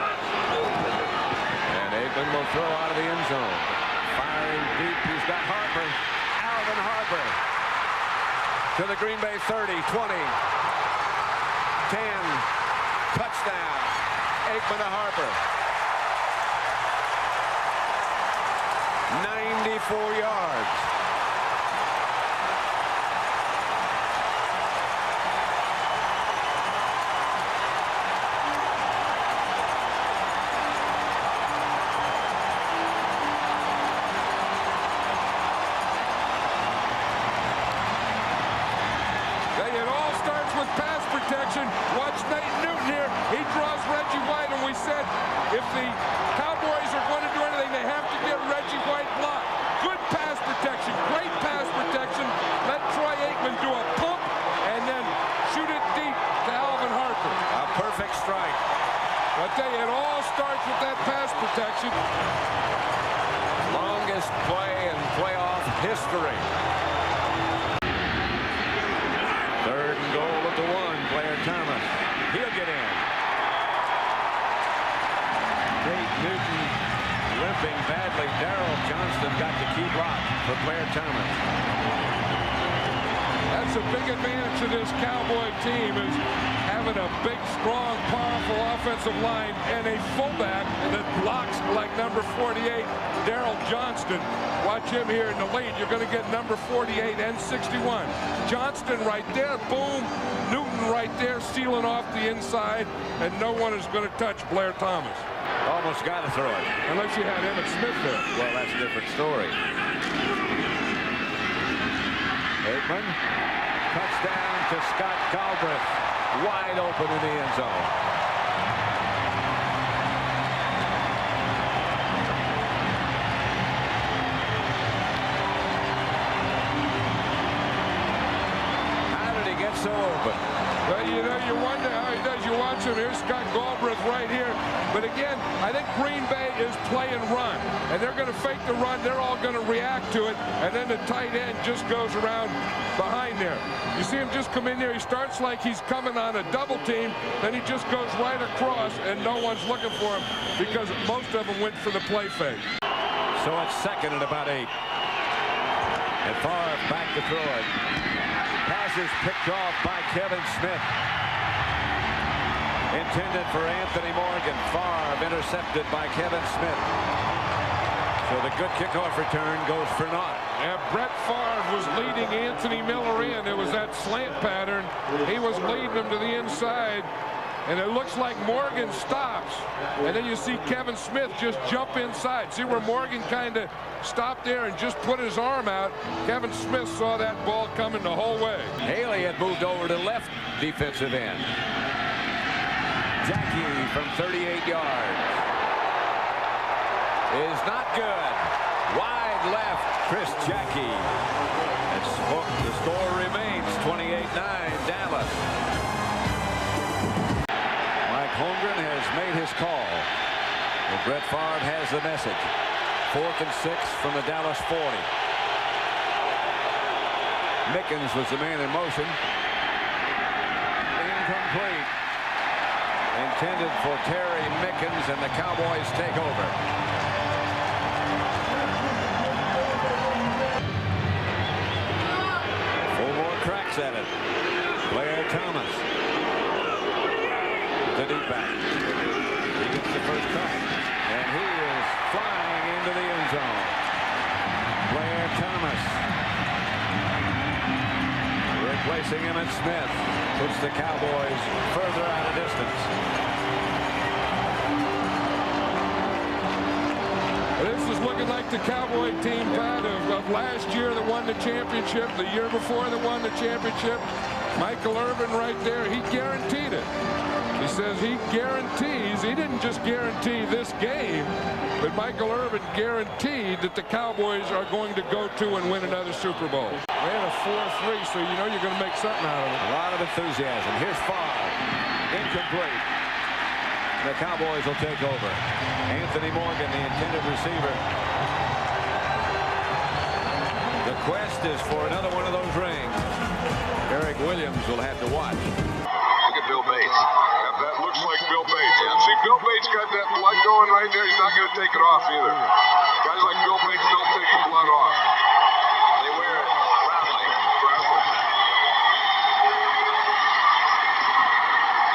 And Aikman will throw out of the end zone. Firing deep. He's got Harper. Alvin Harper. To the Green Bay 30, 20, 10. Touchdown. Aikman to Harper. 94 yards. Watch Nate Newton here. He draws Reggie White, and we said if the Cowboys are going to do anything, they have to get Reggie White blocked. Good pass protection, great pass protection. Let Troy Aikman do a pump and then shoot it deep to Alvin Harper. A perfect strike. I tell you, it all starts with that pass protection. Longest play in playoff history. 3rd and goal at the 1. Blair Thomas. He'll get in. Nate Newton limping badly. Darryl Johnston got the key block for Blair Thomas. That's a big advantage of this Cowboy team, is having a big, strong, powerful offensive line and a fullback that blocks like number 48, Darryl Johnston. Watch him here in the lead. You're going to get number 48 and 61. Johnston right there. Boom. Newton right there sealing off the inside, and no one is going to touch Blair Thomas. Almost got to throw it. Unless you had Emmitt Smith there. Well, that's a different story. Aikman. Touchdown to Scott Galbraith. Wide open in the end zone. How did he get so open? Well, you know, you wonder how he does. You watch him. Here's Scott Galbraith right here. But again, I think Green Bay is playing run, and they're going to fake the run. They're all going to react to it, and then the tight end just goes around behind there. You see him just come in there. He starts like he's coming on a double team, then he just goes right across, and no one's looking for him because most of them went for the play fake. So it's 2nd and about 8. And Favre back to throw it. Pass is picked off by Kevin Smith. Intended for Anthony Morgan. Favre intercepted by Kevin Smith. So the good kickoff return goes for naught. Yeah, Brett Favre was leading Anthony Miller in. It was that slant pattern. He was leading him to the inside. And it looks like Morgan stops. And then you see Kevin Smith just jump inside. See where Morgan kind of stopped there and just put his arm out. Kevin Smith saw that ball coming the whole way. Haley had moved over to left defensive end. Jackie from 38 yards is not good. Wide left, Chris Jackie. And the score remains 28-9 Dallas. Mike Holmgren has made his call. And Brett Favre has the message. 4th and 6 from the Dallas 40. Mickens was the man in motion. Incomplete. Intended for Terry Mickens, and the Cowboys take over. Cracks at it. Blair Thomas. The deep back. He gets the first crack. And he is flying into the end zone. Blair Thomas. Replacing Emmitt Smith. Puts the Cowboys further out of distance. This is looking like the Cowboy team, Pat, of last year that won the championship, the year before that won the championship. Michael Irvin right there, he guaranteed it. He says he guarantees, he didn't just guarantee this game, but Michael Irvin guaranteed that the Cowboys are going to go to and win another Super Bowl. They had a 4-3, so you know you're going to make something out of it. A lot of enthusiasm. Here's Favre. Incomplete. The Cowboys will take over. Anthony Morgan, the intended receiver. The quest is for another one of those rings. Eric Williams will have to watch. Look at Bill Bates. That looks like Bill Bates. And see, Bill Bates got that blood going right there. He's not going to take it off either. Guys like Bill Bates don't take the blood off. They wear it proudly.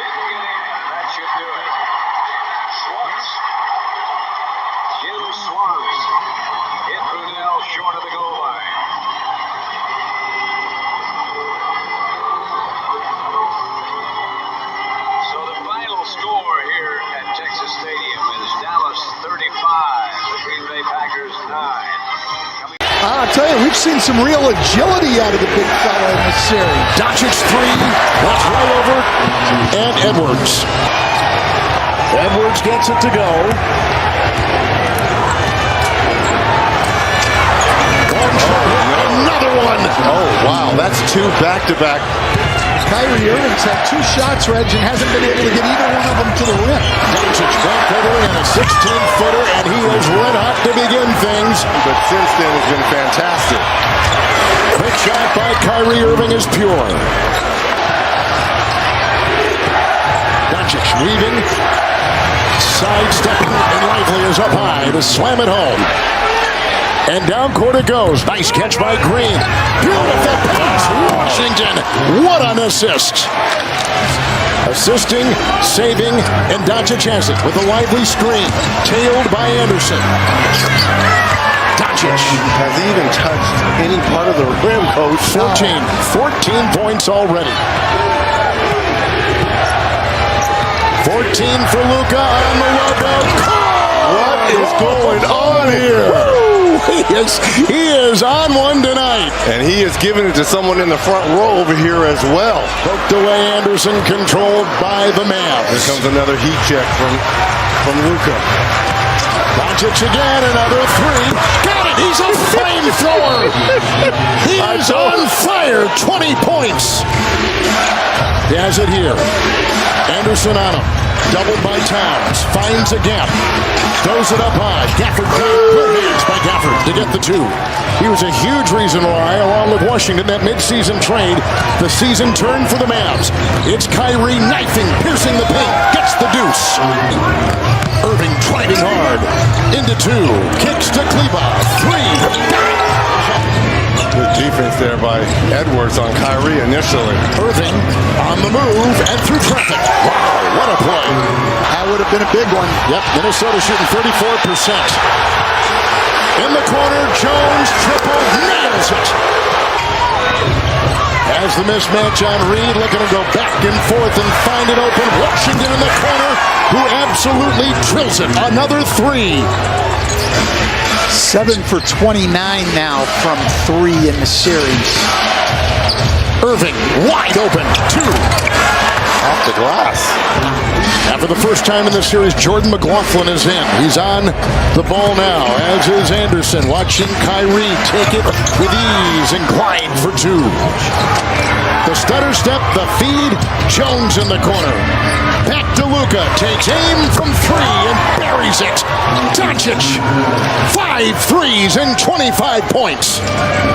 Didn't get in. That should do it. Schwartz. Jim Schwartz. Hit Brunel short of the goal line. So the final score here at Texas Stadium is Dallas 35, the Green Bay Packers 9. I'll tell you, we've seen some real agility out of the big fella in this series. Doncic 3, that's right over, and Edwards. Edwards gets it to go. Another one. Oh, wow, that's 2 back-to-back. Kyrie Irving's had 2 shots, Reg, and hasn't been able to get either one of them to the rim. Doncic back-pedaling and a 16-footer, and he is red hot to begin things. But since then, it's been fantastic. Quick shot by Kyrie Irving is pure. Doncic weaving, sidestepping, and Lively is up high to slam it home. And down court it goes. Nice catch by Green. Beautiful pass. Washington. What an assist. Assisting, saving, and Doncic has it with a lively screen. Tailed by Anderson. Doncic. Has he even touched any part of the rim, coach? 14 points already. 14 for Luka on the logo. What is going on here? He is on one tonight. And he is giving it to someone in the front row over here as well. Poked away Anderson, controlled by the Mavs. Here comes another heat check from Luka. Doncic again, another 3. Got it! He's a flamethrower! He is on fire! 20 points! He has it here. Anderson on him. Doubled by Towns. Finds a gap. Throws it up high. Gafford. Good hands by Gafford to get the 2. He was a huge reason why, along with Washington, that midseason trade, the season turned for the Mavs. It's Kyrie knifing, piercing the paint. Gets the deuce. Irving driving hard. Into 2. Kicks to Kleba. 3. Good defense there by Edwards on Kyrie initially. Irving on the move and through traffic. Wow, what a play. That would have been a big one. Yep, Minnesota shooting 34%. In the corner, Jones triple, nails it. Has the mismatch on Reed, looking to go back and forth and find it open. Washington in the corner, who absolutely drills it. Another 3. 7 for 29 now from 3 in the series. Irving wide open. 2. Off the glass. After the first time in the series, Jordan McLaughlin is in. He's on the ball now, as is Anderson, watching Kyrie take it with ease and glide for two. The stutter step, the feed, Jones in the corner. Back to Luka, takes aim from three and buries it. Doncic, 5 threes and 25 points.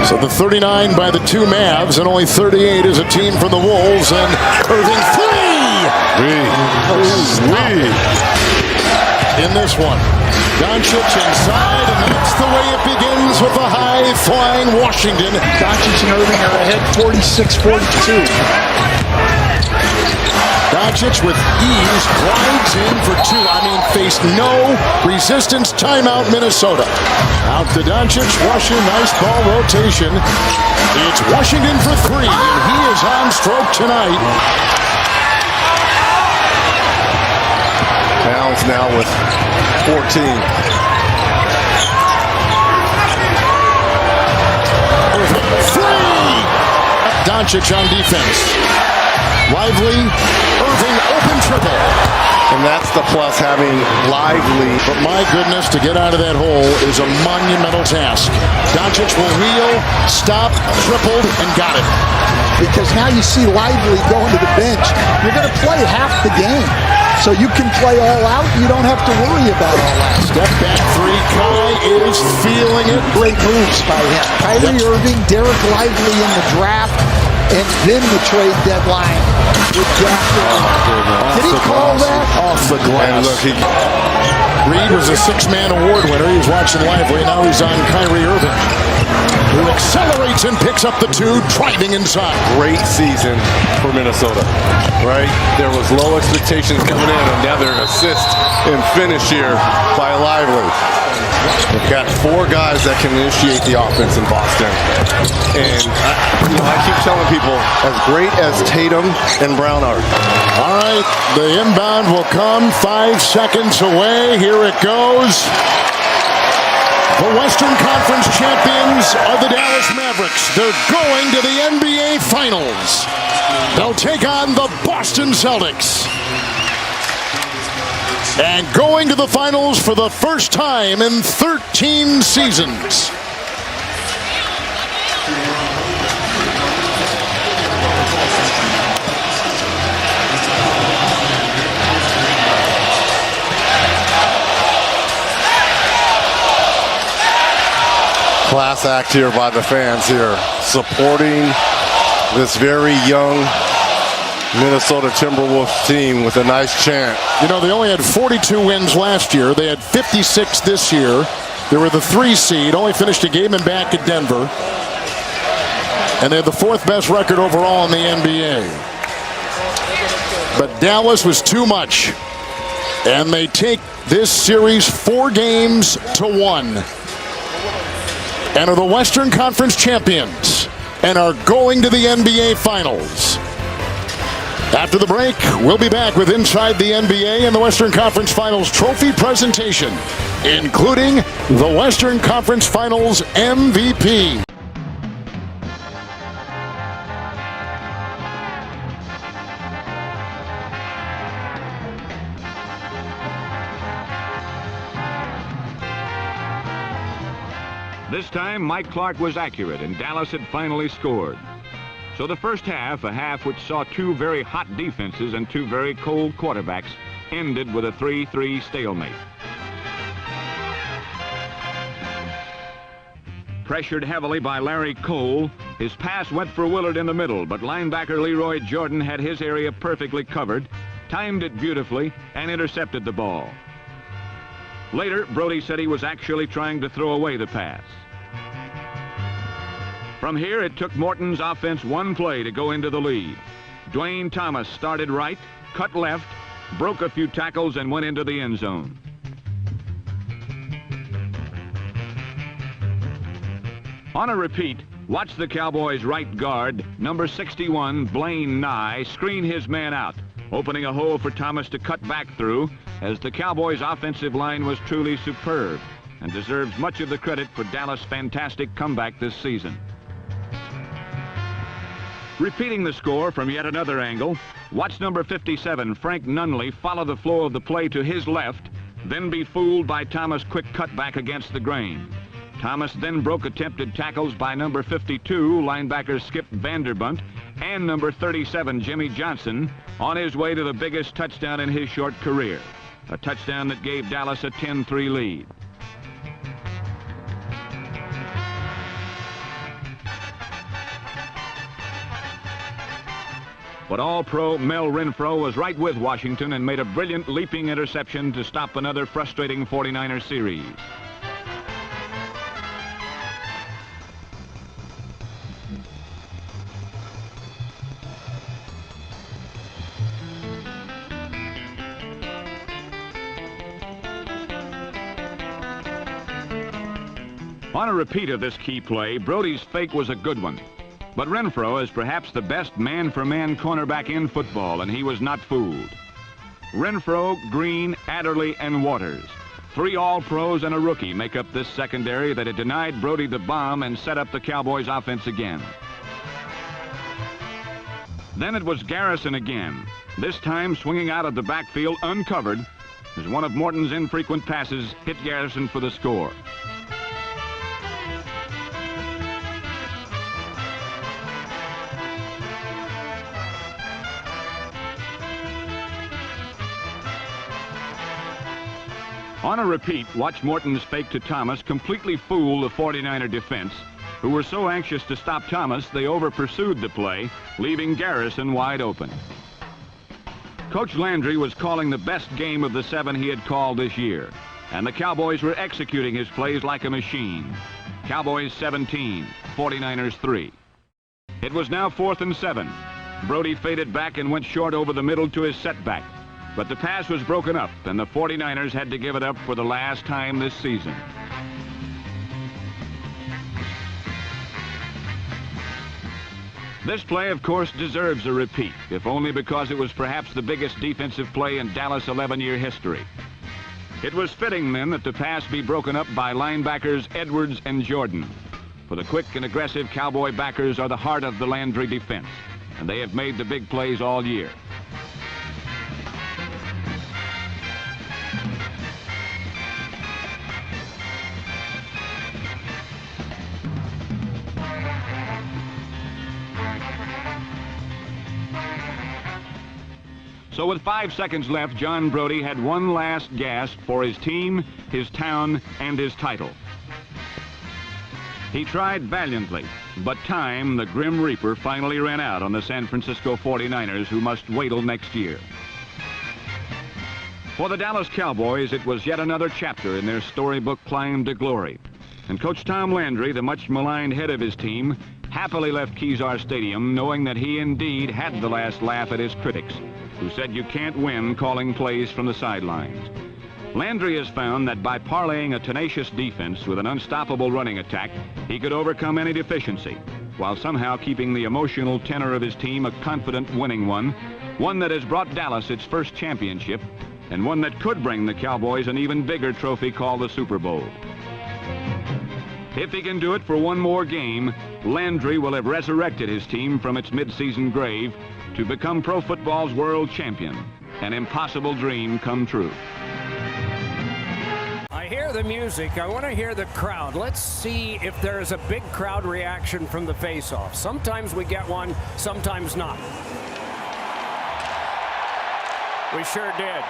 So the 39 by the two Mavs and only 38 as a team for the Wolves, and Irving in this one. Doncic inside, and that's the way it begins with a high-flying Washington. Doncic and Irving are ahead 46-42. Doncic with ease glides in for two. Faced no resistance. Timeout, Minnesota. Out to Doncic. Washington, nice ball rotation. It's Washington for three, and he is on stroke tonight. Towns now with 14. Three! Doncic on defense. Lively, Irving, open triple. And that's the plus, having Lively. But my goodness, to get out of that hole is a monumental task. Doncic will wheel, stop, tripled, and got it. Because now you see Lively going to the bench. You're going to play half the game. So you can play all out. You don't have to worry about all out. Step back three. Kai is feeling it. Great moves by him. Kyrie Irving, Derek Lively in the draft, and then the trade deadline. Did he call that? Off the glass. Reed was a six-man award winner. He was watching Lively. Now he's on Kyrie Irving, who accelerates and picks up the two, driving inside. Great season for Minnesota, right? There was low expectations coming in, and now they're an assist and finish here by Lively. They've got four guys that can initiate the offense in Boston. And I keep telling people, as great as Tatum and Brown are. All right, the inbound will come 5 seconds away. Here it goes. The Western Conference champions are the Dallas Mavericks. They're going to the NBA Finals. They'll take on the Boston Celtics. And going to the finals for the first time in 13 seasons. Class act here by the fans here, supporting this very young Minnesota Timberwolves team with a nice chant. You know, they only had 42 wins last year. They had 56 this year. They were the 3 seed, only finished a game and back at Denver. And they had the 4th best record overall in the NBA. But Dallas was too much. And they take this series 4 games to 1. And are the Western Conference champions. And are going to the NBA Finals. After the break, we'll be back with Inside the NBA and the Western Conference Finals trophy presentation, including the Western Conference Finals MVP. This time, Mike Clark was accurate, and Dallas had finally scored. So the first half, a half which saw 2 very hot defenses and 2 very cold quarterbacks, ended with a 3-3 stalemate. Pressured heavily by Larry Cole, his pass went for Willard in the middle, but linebacker Leroy Jordan had his area perfectly covered, timed it beautifully, and intercepted the ball. Later, Brody said he was actually trying to throw away the pass. From here, it took Morton's offense 1 play to go into the lead. Dwayne Thomas started right, cut left, broke a few tackles, and went into the end zone. On a repeat, watch the Cowboys' right guard, number 61, Blaine Nye, screen his man out, opening a hole for Thomas to cut back through, as the Cowboys' offensive line was truly superb and deserves much of the credit for Dallas' fantastic comeback this season. Repeating the score from yet another angle, watch number 57, Frank Nunley, follow the flow of the play to his left, then be fooled by Thomas' quick cutback against the grain. Thomas then broke attempted tackles by number 52, linebacker Skip Vanderbunt, and number 37, Jimmy Johnson, on his way to the biggest touchdown in his short career, a touchdown that gave Dallas a 10-3 lead. But All-Pro Mel Renfro was right with Washington and made a brilliant leaping interception to stop another frustrating 49er series. On a repeat of this key play, Brody's fake was a good one. But Renfro is perhaps the best man-for-man cornerback in football, and he was not fooled. Renfro, Green, Adderley, and Waters, 3 All-Pros and a rookie, make up this secondary that had denied Brody the bomb and set up the Cowboys' offense again. Then it was Garrison again, this time swinging out of the backfield uncovered as one of Morton's infrequent passes hit Garrison for the score. On a repeat, watch Morton's fake to Thomas completely fool the 49er defense, who were so anxious to stop Thomas they over-pursued the play, leaving Garrison wide open. Coach Landry was calling the best game of the 7 he had called this year, and the Cowboys were executing his plays like a machine. Cowboys 17, 49ers 3. It was now 4th and 7. Brody faded back and went short over the middle to his setback. But the pass was broken up, and the 49ers had to give it up for the last time this season. This play, of course, deserves a repeat, if only because it was perhaps the biggest defensive play in Dallas' 11-year history. It was fitting, then, that the pass be broken up by linebackers Edwards and Jordan. For the quick and aggressive Cowboy backers are the heart of the Landry defense, and they have made the big plays all year. So with 5 seconds left, John Brody had one last gasp for his team, his town, and his title. He tried valiantly, but time, the Grim Reaper, finally ran out on the San Francisco 49ers, who must wait till next year. For the Dallas Cowboys, it was yet another chapter in their storybook climb to glory. And Coach Tom Landry, the much maligned head of his team, happily left Kezar Stadium knowing that he indeed had the last laugh at his critics, who said you can't win calling plays from the sidelines. Landry has found that by parlaying a tenacious defense with an unstoppable running attack, he could overcome any deficiency, while somehow keeping the emotional tenor of his team a confident winning one that has brought Dallas its first championship, and one that could bring the Cowboys an even bigger trophy called the Super Bowl. If he can do it for one more game, Landry will have resurrected his team from its mid-season grave to become pro football's world champion, an impossible dream come true. I hear the music. I want to hear the crowd. Let's see if there's a big crowd reaction from the face-off. Sometimes we get one, sometimes not. We sure did.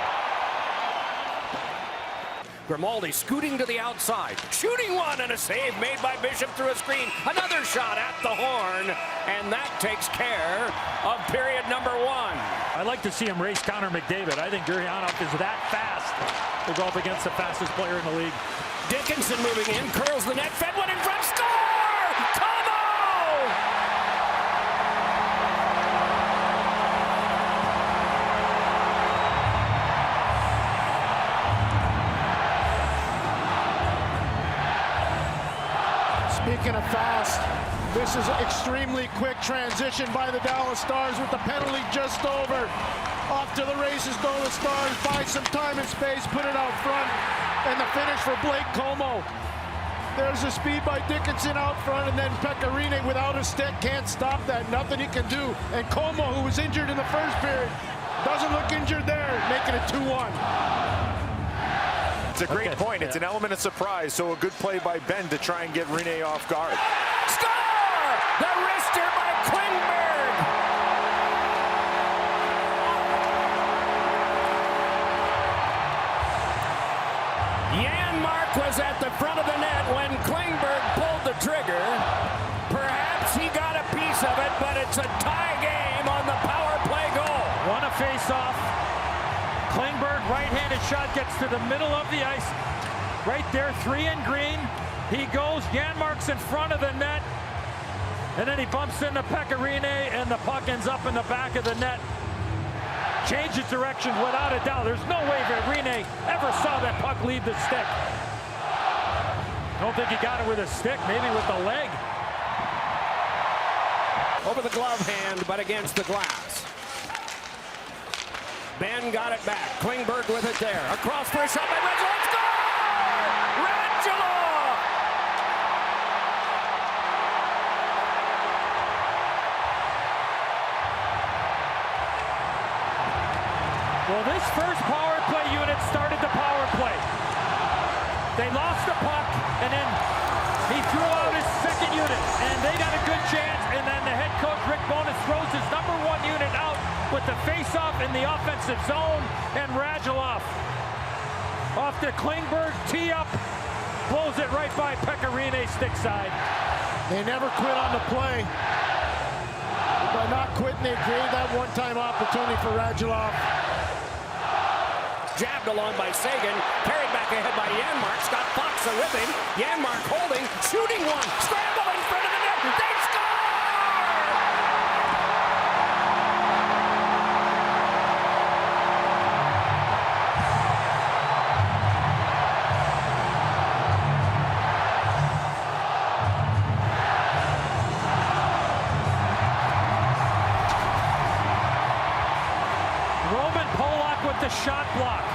Grimaldi scooting to the outside, shooting one, and a save made by Bishop through a screen. Another shot at the horn, and that takes care of period number 1. I'd like to see him race Connor McDavid. I think Gurianov is that fast to go up against the fastest player in the league. Dickinson moving in, curls the net, fed one in front, score! Como! Speaking of fast, this is an extremely quick transition by the Dallas Stars with the penalty just over. Off to the races go the Stars, buy some time and space, put it out front, and the finish for Blake Como. There's a speed by Dickinson out front, and then Pecorine without a stick can't stop that. Nothing he can do. And Como, who was injured in the first period, doesn't look injured there, making it 2-1. It's a great point. It's an element of surprise, so a good play by Ben to try and get Rene off guard. Score! The wrister by Klingberg! Janmark was at the front of the net when Klingberg pulled the trigger. Perhaps he got a piece of it, but it's a tie game on the power play goal. Won a face-off. Klingberg, right-handed shot, gets to the middle of the ice. Right there, 3 in green. He goes, Janmark's in front of the net. And then he bumps into Pecorine, and the puck ends up in the back of the net. Changes direction without a doubt. There's no way that Rene ever saw that puck leave the stick. Don't think he got it with a stick, maybe with the leg. Over the glove hand, but against the glass. Ben got it back. Klingberg with it there. Across for a shot by Radulov. Score! Radulov! Well, this first power play unit started the power play. They lost the puck, and then he threw out his second unit, and they got a good chance, and then the head coach, Rick Bowness, throws his number 1 unit out with the face-off in the offensive zone, and Radulov off the Klingberg tee-up, blows it right by Pecorine stick side. They never quit on the play. By not quitting, they created that one-time opportunity for Radulov. Jabbed along by Sagan, carried back ahead by Janmark. Scott Fox with him. Janmark holding, shooting one, scramble in front of the net. They score! Roman Polak with the shot block.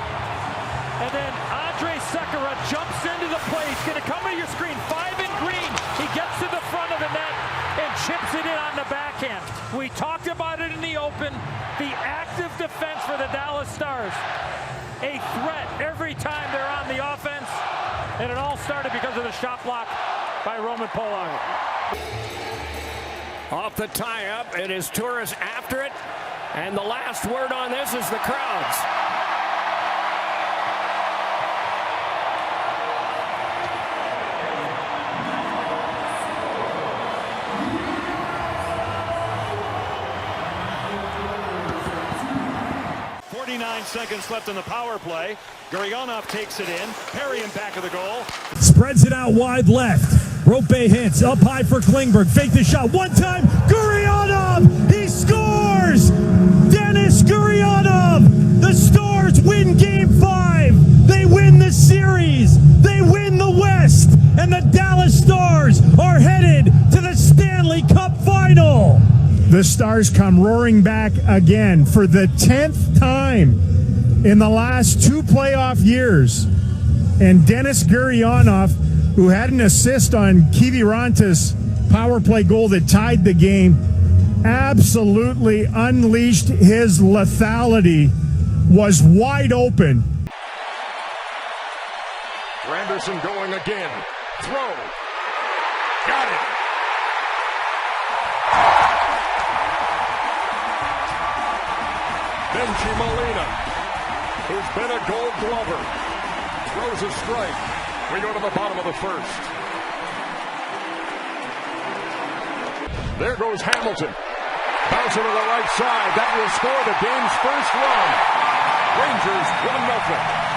And then Andre Sekera jumps into the play. He's going to come to your screen. 5 in green. He gets to the front of the net and chips it in on the backhand. We talked about it in the open. The active defense for the Dallas Stars. A threat every time they're on the offense. And it all started because of the shot block by Roman Polak. Off the tie-up, it is Turris after it. And the last word on this is the crowds. Seconds left in the power play. Gurianov takes it in. Perry in back of the goal. Spreads it out wide left. Rope hits up high for Klingberg. Fake the shot. One time. Gurianov. He scores. Dennis Gurianov. The Stars win Game 5. They win the series. They win the West. And the Dallas Stars are headed to the Stanley Cup Final. The Stars come roaring back again for the 10th time in the last 2 playoff years. And Dennis Gurianov, who had an assist on Kiviranta's power play goal that tied the game, absolutely unleashed his lethality, was wide open. Granderson going again. Throw. Got it. Benji Molina, who's been a Gold Glover, throws a strike. We go to the bottom of the first. There goes Hamilton. Bouncing to the right side. That will score the game's first run. Rangers 1-0.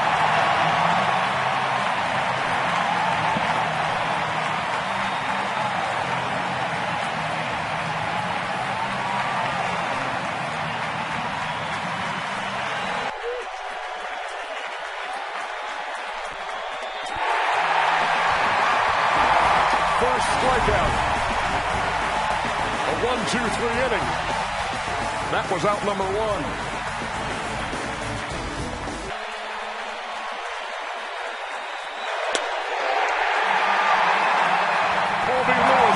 First strikeout. A 1-2-3 inning. That was out number 1.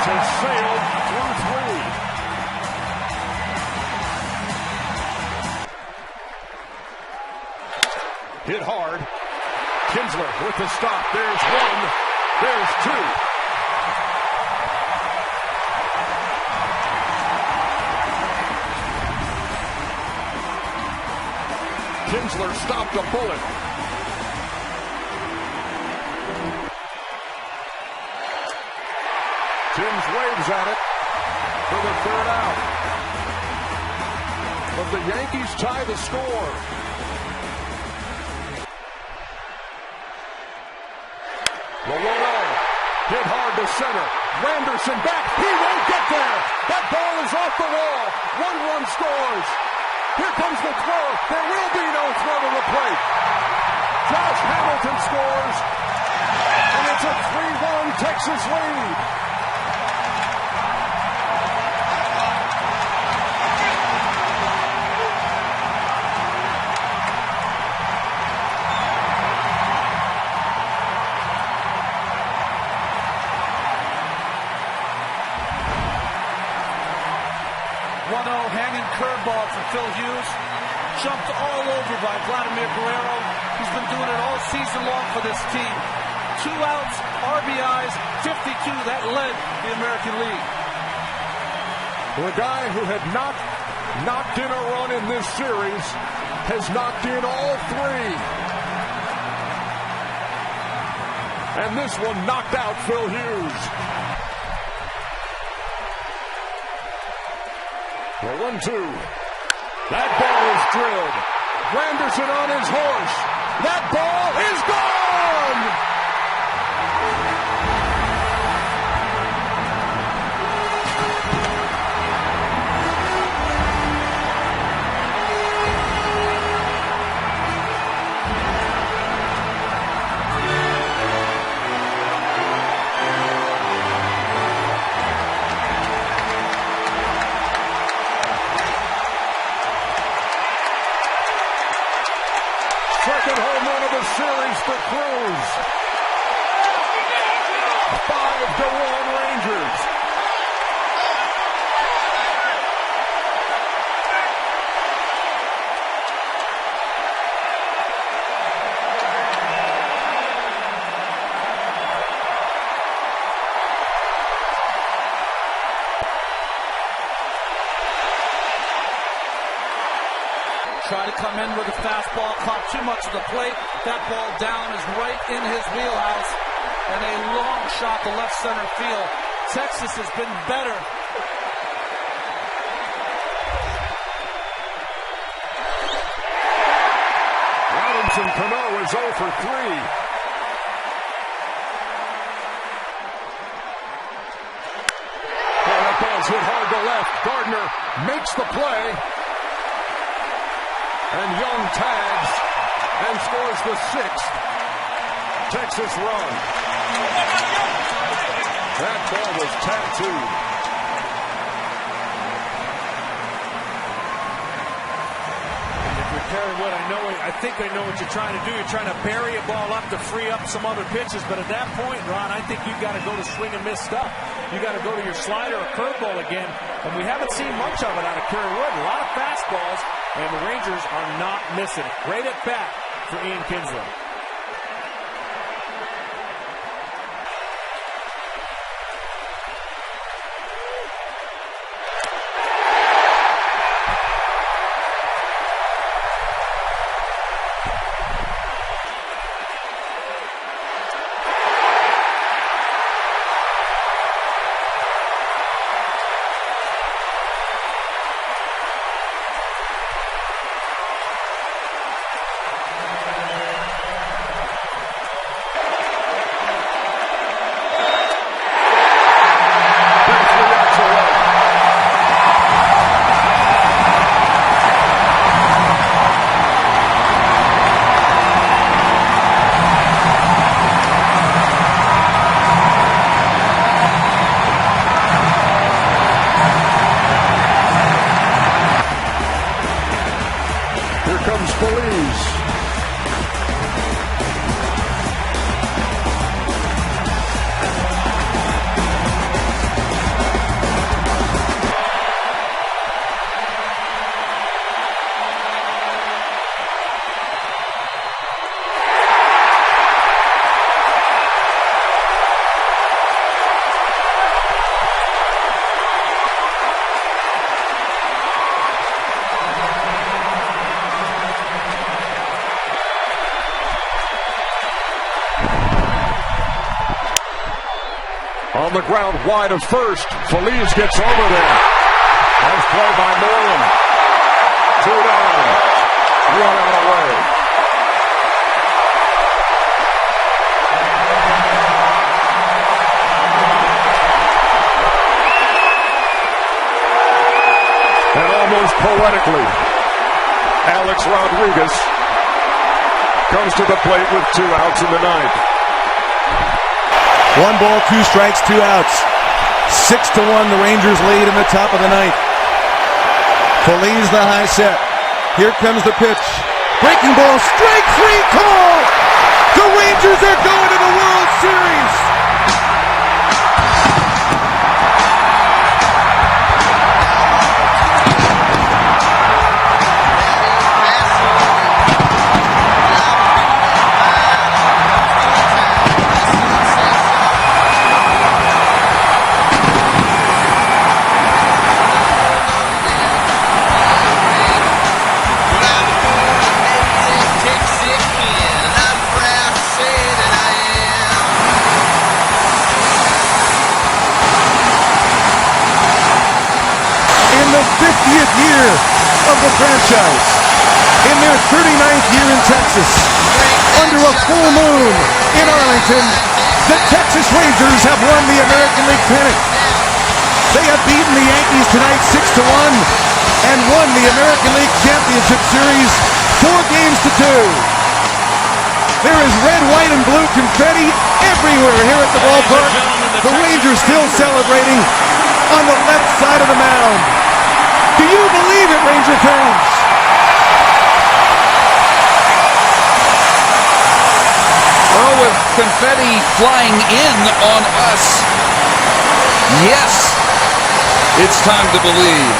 has sailed through three. Hit hard. Kinsler with the stop. There's one. There's two. Kinsler stopped a bullet. Timms waves at it for the third out. But the Yankees tie the score. The 1-0 hit hard to center. Randerson back. He won't get there. That ball is off the wall. 1 run scores. Here comes the throw. There will be no throw to the plate. Josh Hamilton scores. And it's a 3-1 Texas lead. Hanging curveball for Phil Hughes. Jumped all over by Vladimir Guerrero. He's been doing it all season long for this team. 2 outs, RBIs, 52. That led the American League. The guy who had not knocked in a run in this series has knocked in all 3. And this one knocked out Phil Hughes. The 1-2. That ball is drilled. Randerson on his horse. That ball is gone! Second home run of the series for Cruz. 5-1 Rangers. Tried to come in with a fastball, caught too much of the plate. That ball down is right in his wheelhouse. And a long shot to left center field. Texas has been better. Robinson Cano is 0 for 3. Oh, that ball's hit hard to left. Gardner makes the play. And Young tags and scores the 6th Texas run. That ball was tattooed. If you're Kerry Wood, I think I know what you're trying to do. You're trying to bury a ball up to free up some other pitches. But at that point, Ron, I think you've got to go to swing and miss stuff. You got to go to your slider or curveball again. And we haven't seen much of it out of Kerry Wood. A lot of fastballs. And the Rangers are not missing it. Great at bat for Ian Kinsler. the ground wide of first. Feliz gets over there. Nice play by Moreland. 2 down. 1 out away. And almost poetically, Alex Rodriguez comes to the plate with 2 outs in the 9th. 1 ball, 2 strikes, 2 outs. 6-1, the Rangers lead in the top of the 9th. Feliz the high set. Here comes the pitch. Breaking ball, strike 3 call! The Rangers are going to the World Series! The 50th year of the franchise, in their 39th year in Texas, under a full moon in Arlington, the Texas Rangers have won the American League pennant. They have beaten the Yankees tonight 6-1 and won the American League Championship Series 4 games to 2. There is red, white, and blue confetti everywhere here at the ballpark. The Rangers still celebrating on the left side of the mound. Do you believe it, Ranger fans? Well, with confetti flying in on us, yes, it's time to believe.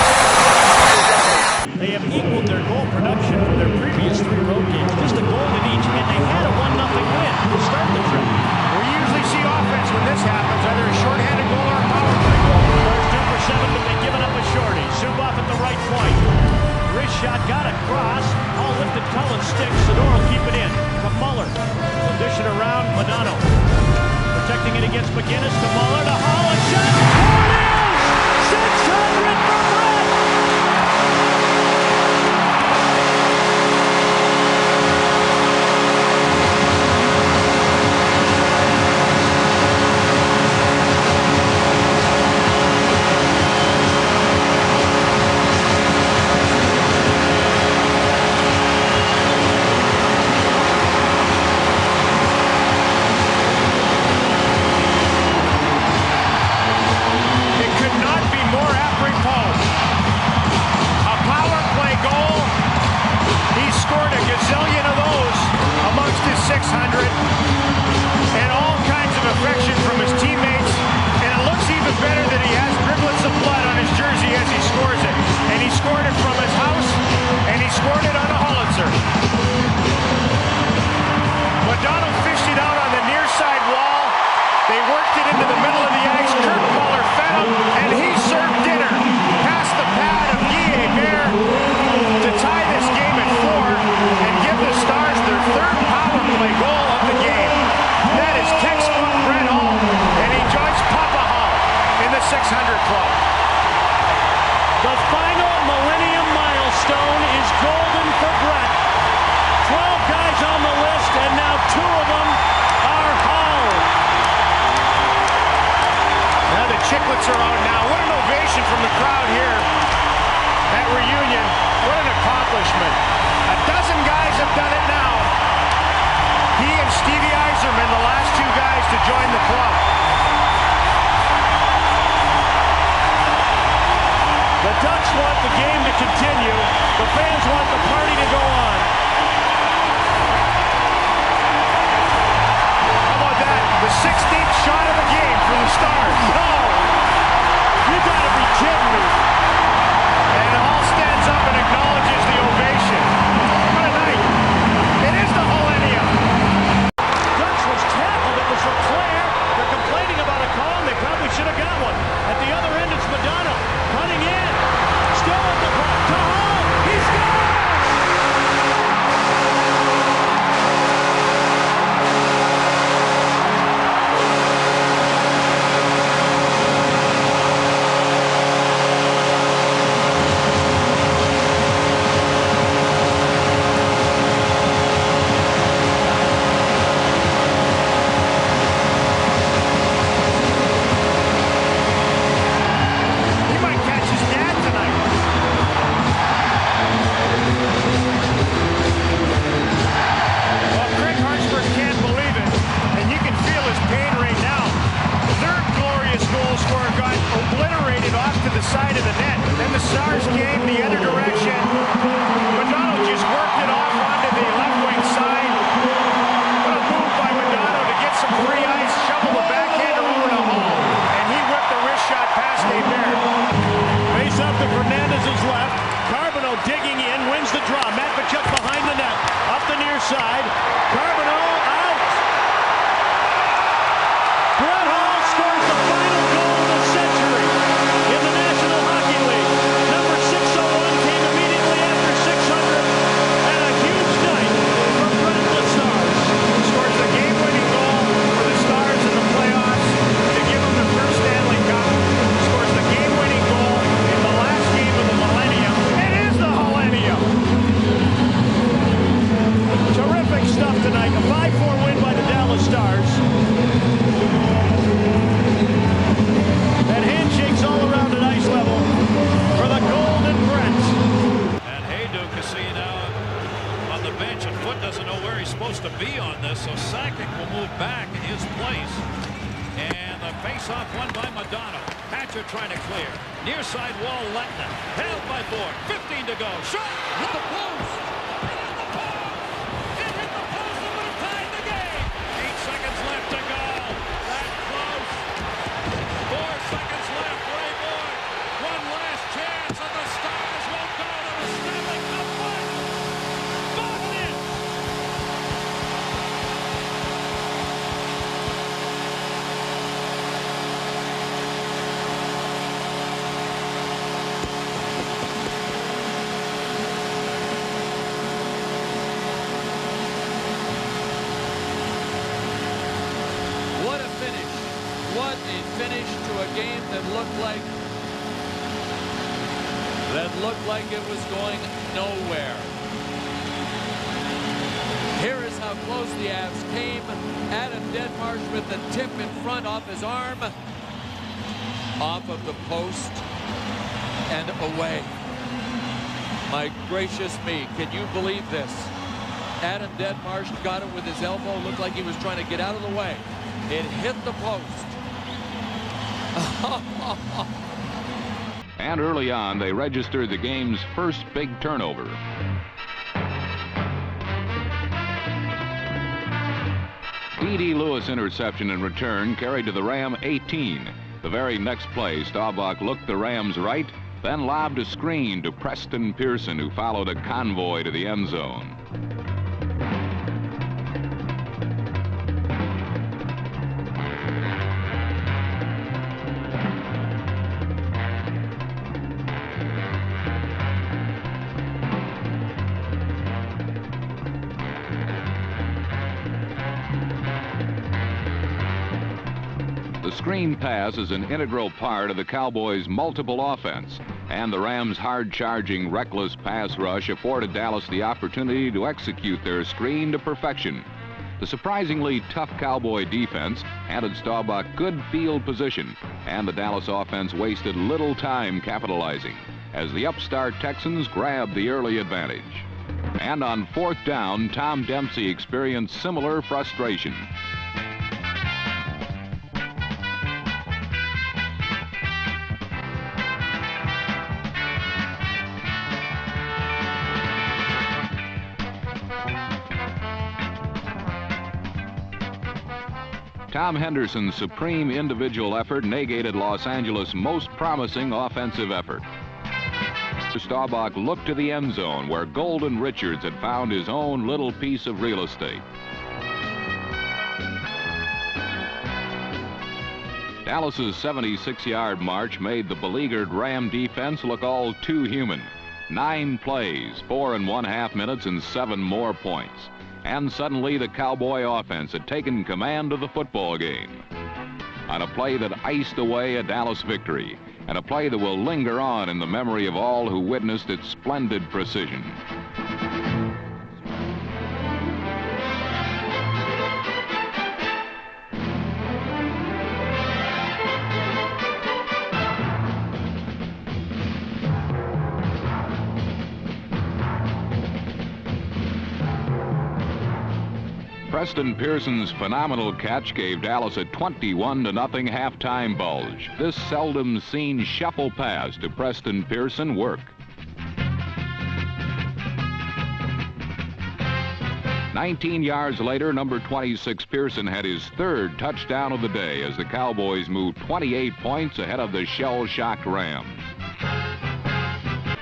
They have equaled their goal production from their previous 3 road games. Just a goal in each, and they had a 1-0 win to start the trip. We usually see offense when this happens, either a shorthanded goal or a power play goal. First 2 for 7, but they've given up a shorty. Zuboff at the right point. Wrist shot got across. All lifted Cullen sticks. Sador will keep it in to Muller. He'll dish it around. Modano protecting it against McGinnis to Muller to Holland. Shot. There it is! 600 for Brett! Chicklets are out now. What an ovation from the crowd here at Reunion. What an accomplishment. A dozen guys have done it now. He and Stevie Yzerman, the last 2 guys to join the club. The Ducks want the game to continue. The fans want the party to go on. How about that? The 16th shot of the game for the Stars. No! You gotta be kidding me. And Hall stands up and acknowledges the ovation. What a night. It is the Millennium. Ducks was tackled. It was from Claire. They're complaining about a call, and they probably should have got one. At the other end, it's Modano. Running in. Still at the puck. To Hall. He scores! Then the Stars came the other direction. Madonna just worked it off onto the left wing side. What a move by Madonna to get some free ice, shovel the backhander over to Hall, and he whipped the wrist shot past Hebert. Face up to Fernandez's left. Carbonneau digging in, wins the draw. Matt Tkachuk behind the net, up the near side. Carbonneau out. Brett Hall scores the final goal of the century in the National Hockey League. Number 601 came immediately after 600, and a huge night from Brett the Stars. Scores the game-winning goal for the Stars in the playoffs to give them the first Stanley Cup. Scores the game-winning goal in the last game of the millennium. It is the millennium. Terrific stuff tonight. A 5-4 win by the Dallas Stars. And handshakes all around at ice level for the Golden Preds. And Hayduk is seen now on the bench, and Foote doesn't know where he's supposed to be on this, so Sakic will move back in his place. And the face-off won by Madonna. Hatcher trying to clear. Near side wall, Lettinen. Held by Ford. 15 to go. Shot! Hit the post! It hit the post and would have tied the game! 8 seconds left to go. That close. 4 seconds left. Ray Boyd. One last chance, and the Stars won't go to the Stanley Cup final. Boston! What a finish. What a finish to a game that looked like it was going nowhere. Here is how close the Avs came. Adam Denmarsh with the tip in front off his arm. Off of the post and away. My gracious me, can you believe this? Adam Denmarsh got it with his elbow. Looked like he was trying to get out of the way. It hit the post. And early on, they registered the game's first big turnover. D.D. Lewis interception in return carried to the Ram 18. The very next play, Staubach looked the Rams right, then lobbed a screen to Preston Pearson, who followed a convoy to the end zone. The screen pass is an integral part of the Cowboys' multiple offense, and the Rams' hard-charging, reckless pass rush afforded Dallas the opportunity to execute their screen to perfection. The surprisingly tough Cowboy defense handed Staubach good field position, and the Dallas offense wasted little time capitalizing as the upstart Texans grabbed the early advantage. And on 4th down, Tom Dempsey experienced similar frustration. Tom Henderson's supreme individual effort negated Los Angeles' most promising offensive effort. Staubach looked to the end zone where Golden Richards had found his own little piece of real estate. Dallas's 76-yard march made the beleaguered Ram defense look all too human. 9 plays, 4 1/2 minutes, and 7 more points. And suddenly the Cowboy offense had taken command of the football game. On a play that iced away a Dallas victory, and a play that will linger on in the memory of all who witnessed its splendid precision. Preston Pearson's phenomenal catch gave Dallas a 21-0 halftime bulge. This seldom-seen shuffle pass to Preston Pearson worked. 19 yards later, number 26 Pearson had his third touchdown of the day as the Cowboys moved 28 points ahead of the shell-shocked Rams.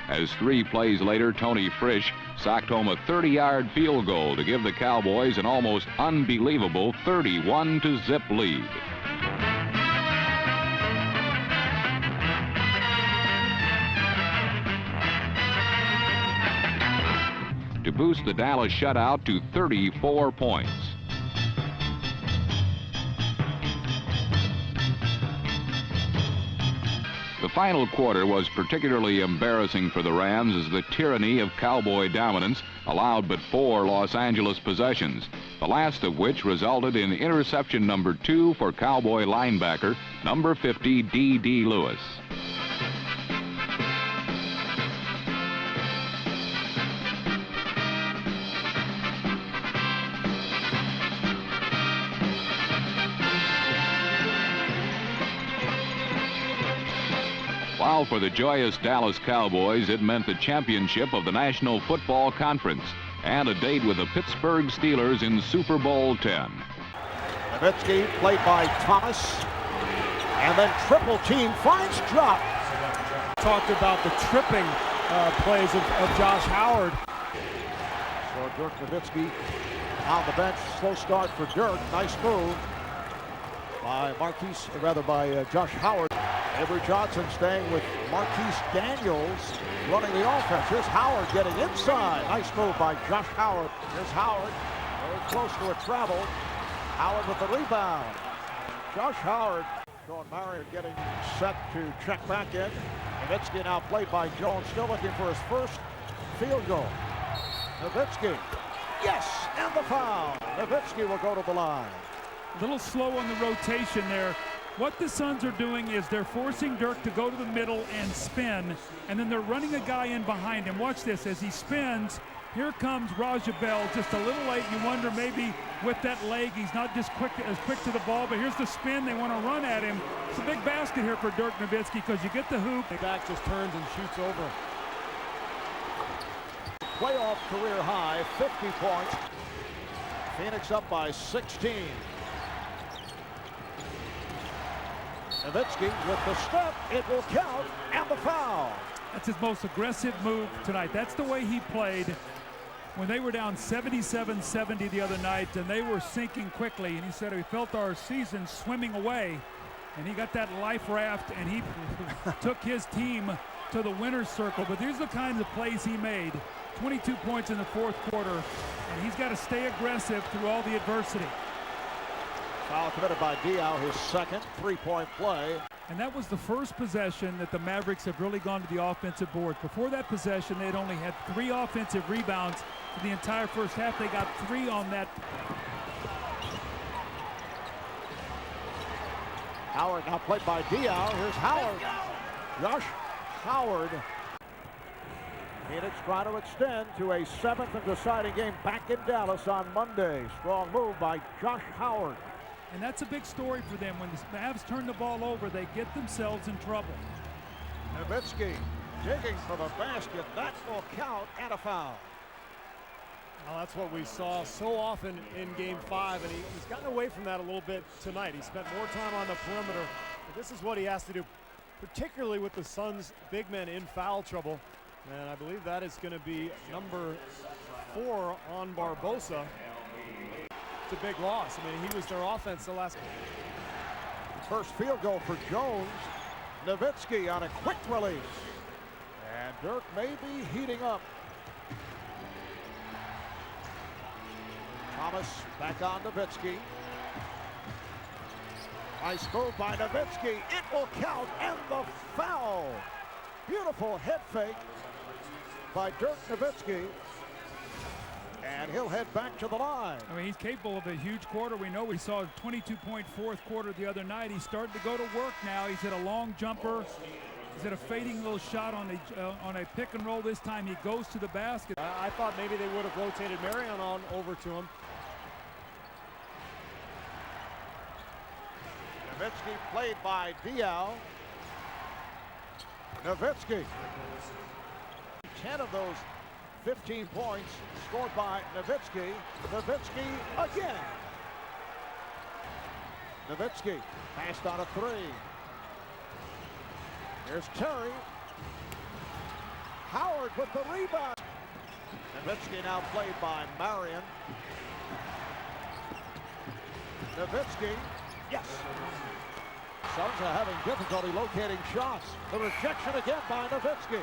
As 3 plays later, Tony Frisch socked home a 30-yard field goal to give the Cowboys an almost unbelievable 31-0 lead. To boost the Dallas shutout to 34 points. The final quarter was particularly embarrassing for the Rams as the tyranny of Cowboy dominance allowed but 4 Los Angeles possessions, the last of which resulted in interception number 2 for Cowboy linebacker number 50 D.D. Lewis. While for the joyous Dallas Cowboys, it meant the championship of the National Football Conference and a date with the Pittsburgh Steelers in Super Bowl 10. Nowitzki played by Thomas, and then triple team finds drop. Talked about the tripping plays of Josh Howard. So Dirk Nowitzki on the bench. Slow start for Dirk. Nice move by Josh Howard. Avery Johnson staying with Marquise Daniels running the offense. Here's Howard getting inside. Nice move by Josh Howard. Here's Howard. Very close to a travel. Howard with the rebound. Josh Howard. Sean Marion getting set to check back in. Nowitzki now played by Jones. Still looking for his first field goal. Nowitzki. Yes, and the foul. Nowitzki will go to the line. A little slow on the rotation there. What the Suns are doing is they're forcing Dirk to go to the middle and spin, and then they're running a guy in behind him. Watch this. As he spins, here comes Raja Bell just a little late. You wonder maybe with that leg he's not just as quick to the ball, but here's the spin. They want to run at him. It's a big basket here for Dirk Nowitzki because you get the hoop. The back just turns and shoots over. Playoff career high, 50 points. Phoenix up by 16. Nowitzki with the step, it will count, and the foul. That's his most aggressive move tonight. That's the way he played when they were down 77-70 the other night, and they were sinking quickly. And he said he felt our season swimming away, and he got that life raft, and he took his team to the winner's circle. But here's the kinds of plays he made. 22 points in the fourth quarter, and he's got to stay aggressive through all the adversity. Foul committed by Diaw, his second three-point play. And that was the first possession that the Mavericks have really gone to the offensive board. Before that possession, they'd only had 3 offensive rebounds for the entire first half. They got 3 on that. Howard now played by Diaw. Here's Howard. Josh Howard. Phoenix trying to extend to a 7th and deciding game back in Dallas on Monday. Strong move by Josh Howard. And that's a big story for them. When the Mavs turn the ball over, they get themselves in trouble. Nowitzki digging for the basket. That will count, and a foul. Well, that's what we saw so often in Game 5, and he's gotten away from that a little bit tonight. He spent more time on the perimeter. But this is what he has to do, particularly with the Suns' big men in foul trouble. And I believe that is going to be number 4 on Barbosa. It's a big loss. I mean, he was their offense the last. First field goal for Jones. Nowitzki on a quick release. And Dirk may be heating up. Thomas back on Nowitzki. Nice move by Nowitzki. It will count, and the foul. Beautiful head fake by Dirk Nowitzki. And he'll head back to the line. I mean, he's capable of a huge quarter. We know we saw a 22-point fourth quarter the other night. He's starting to go to work now. He's hit a long jumper. He's hit a fading little shot on a pick and roll. This time he goes to the basket. I thought maybe they would have rotated Marion on over to him. Nowitzki played by Diaw. Nowitzki. 10 of those 15 points scored by Nowitzki. Nowitzki again. Nowitzki passed on a three. Here's Terry. Howard with the rebound. Nowitzki now played by Marion. Nowitzki, yes. Suns are having difficulty locating shots. The rejection again by Nowitzki.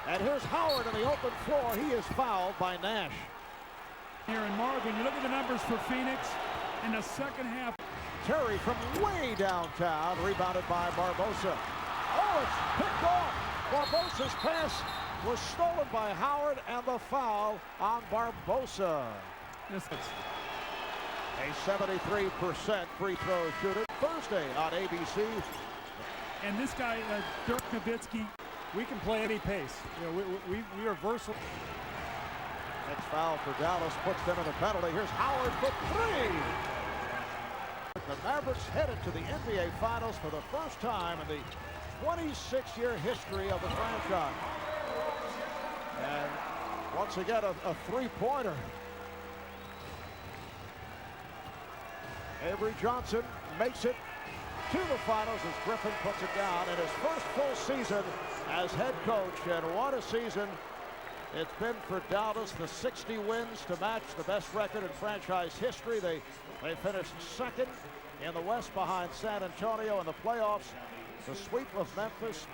And here's Howard on the open floor. He is fouled by Nash. Here in Marvin, you look at the numbers for Phoenix in the second half. Terry from way downtown, rebounded by Barbosa. Oh, it's picked off. Barbosa's pass was stolen by Howard, and the foul on Barbosa. A 73% free throw shooter Thursday on ABC. And this guy, Dirk Nowitzki, we can play any pace. You know, we are versatile. Next foul for Dallas puts them in a penalty. Here's Howard for three. The Mavericks headed to the NBA Finals for the first time in the 26-year history of the franchise. And once again, a three-pointer. Avery Johnson makes it to the finals as Griffin puts it down in his first full season as head coach. And what a season it's been for Dallas. The 60 wins to match the best record in franchise history. They finished second in the West behind San Antonio in the playoffs. The sweep of Memphis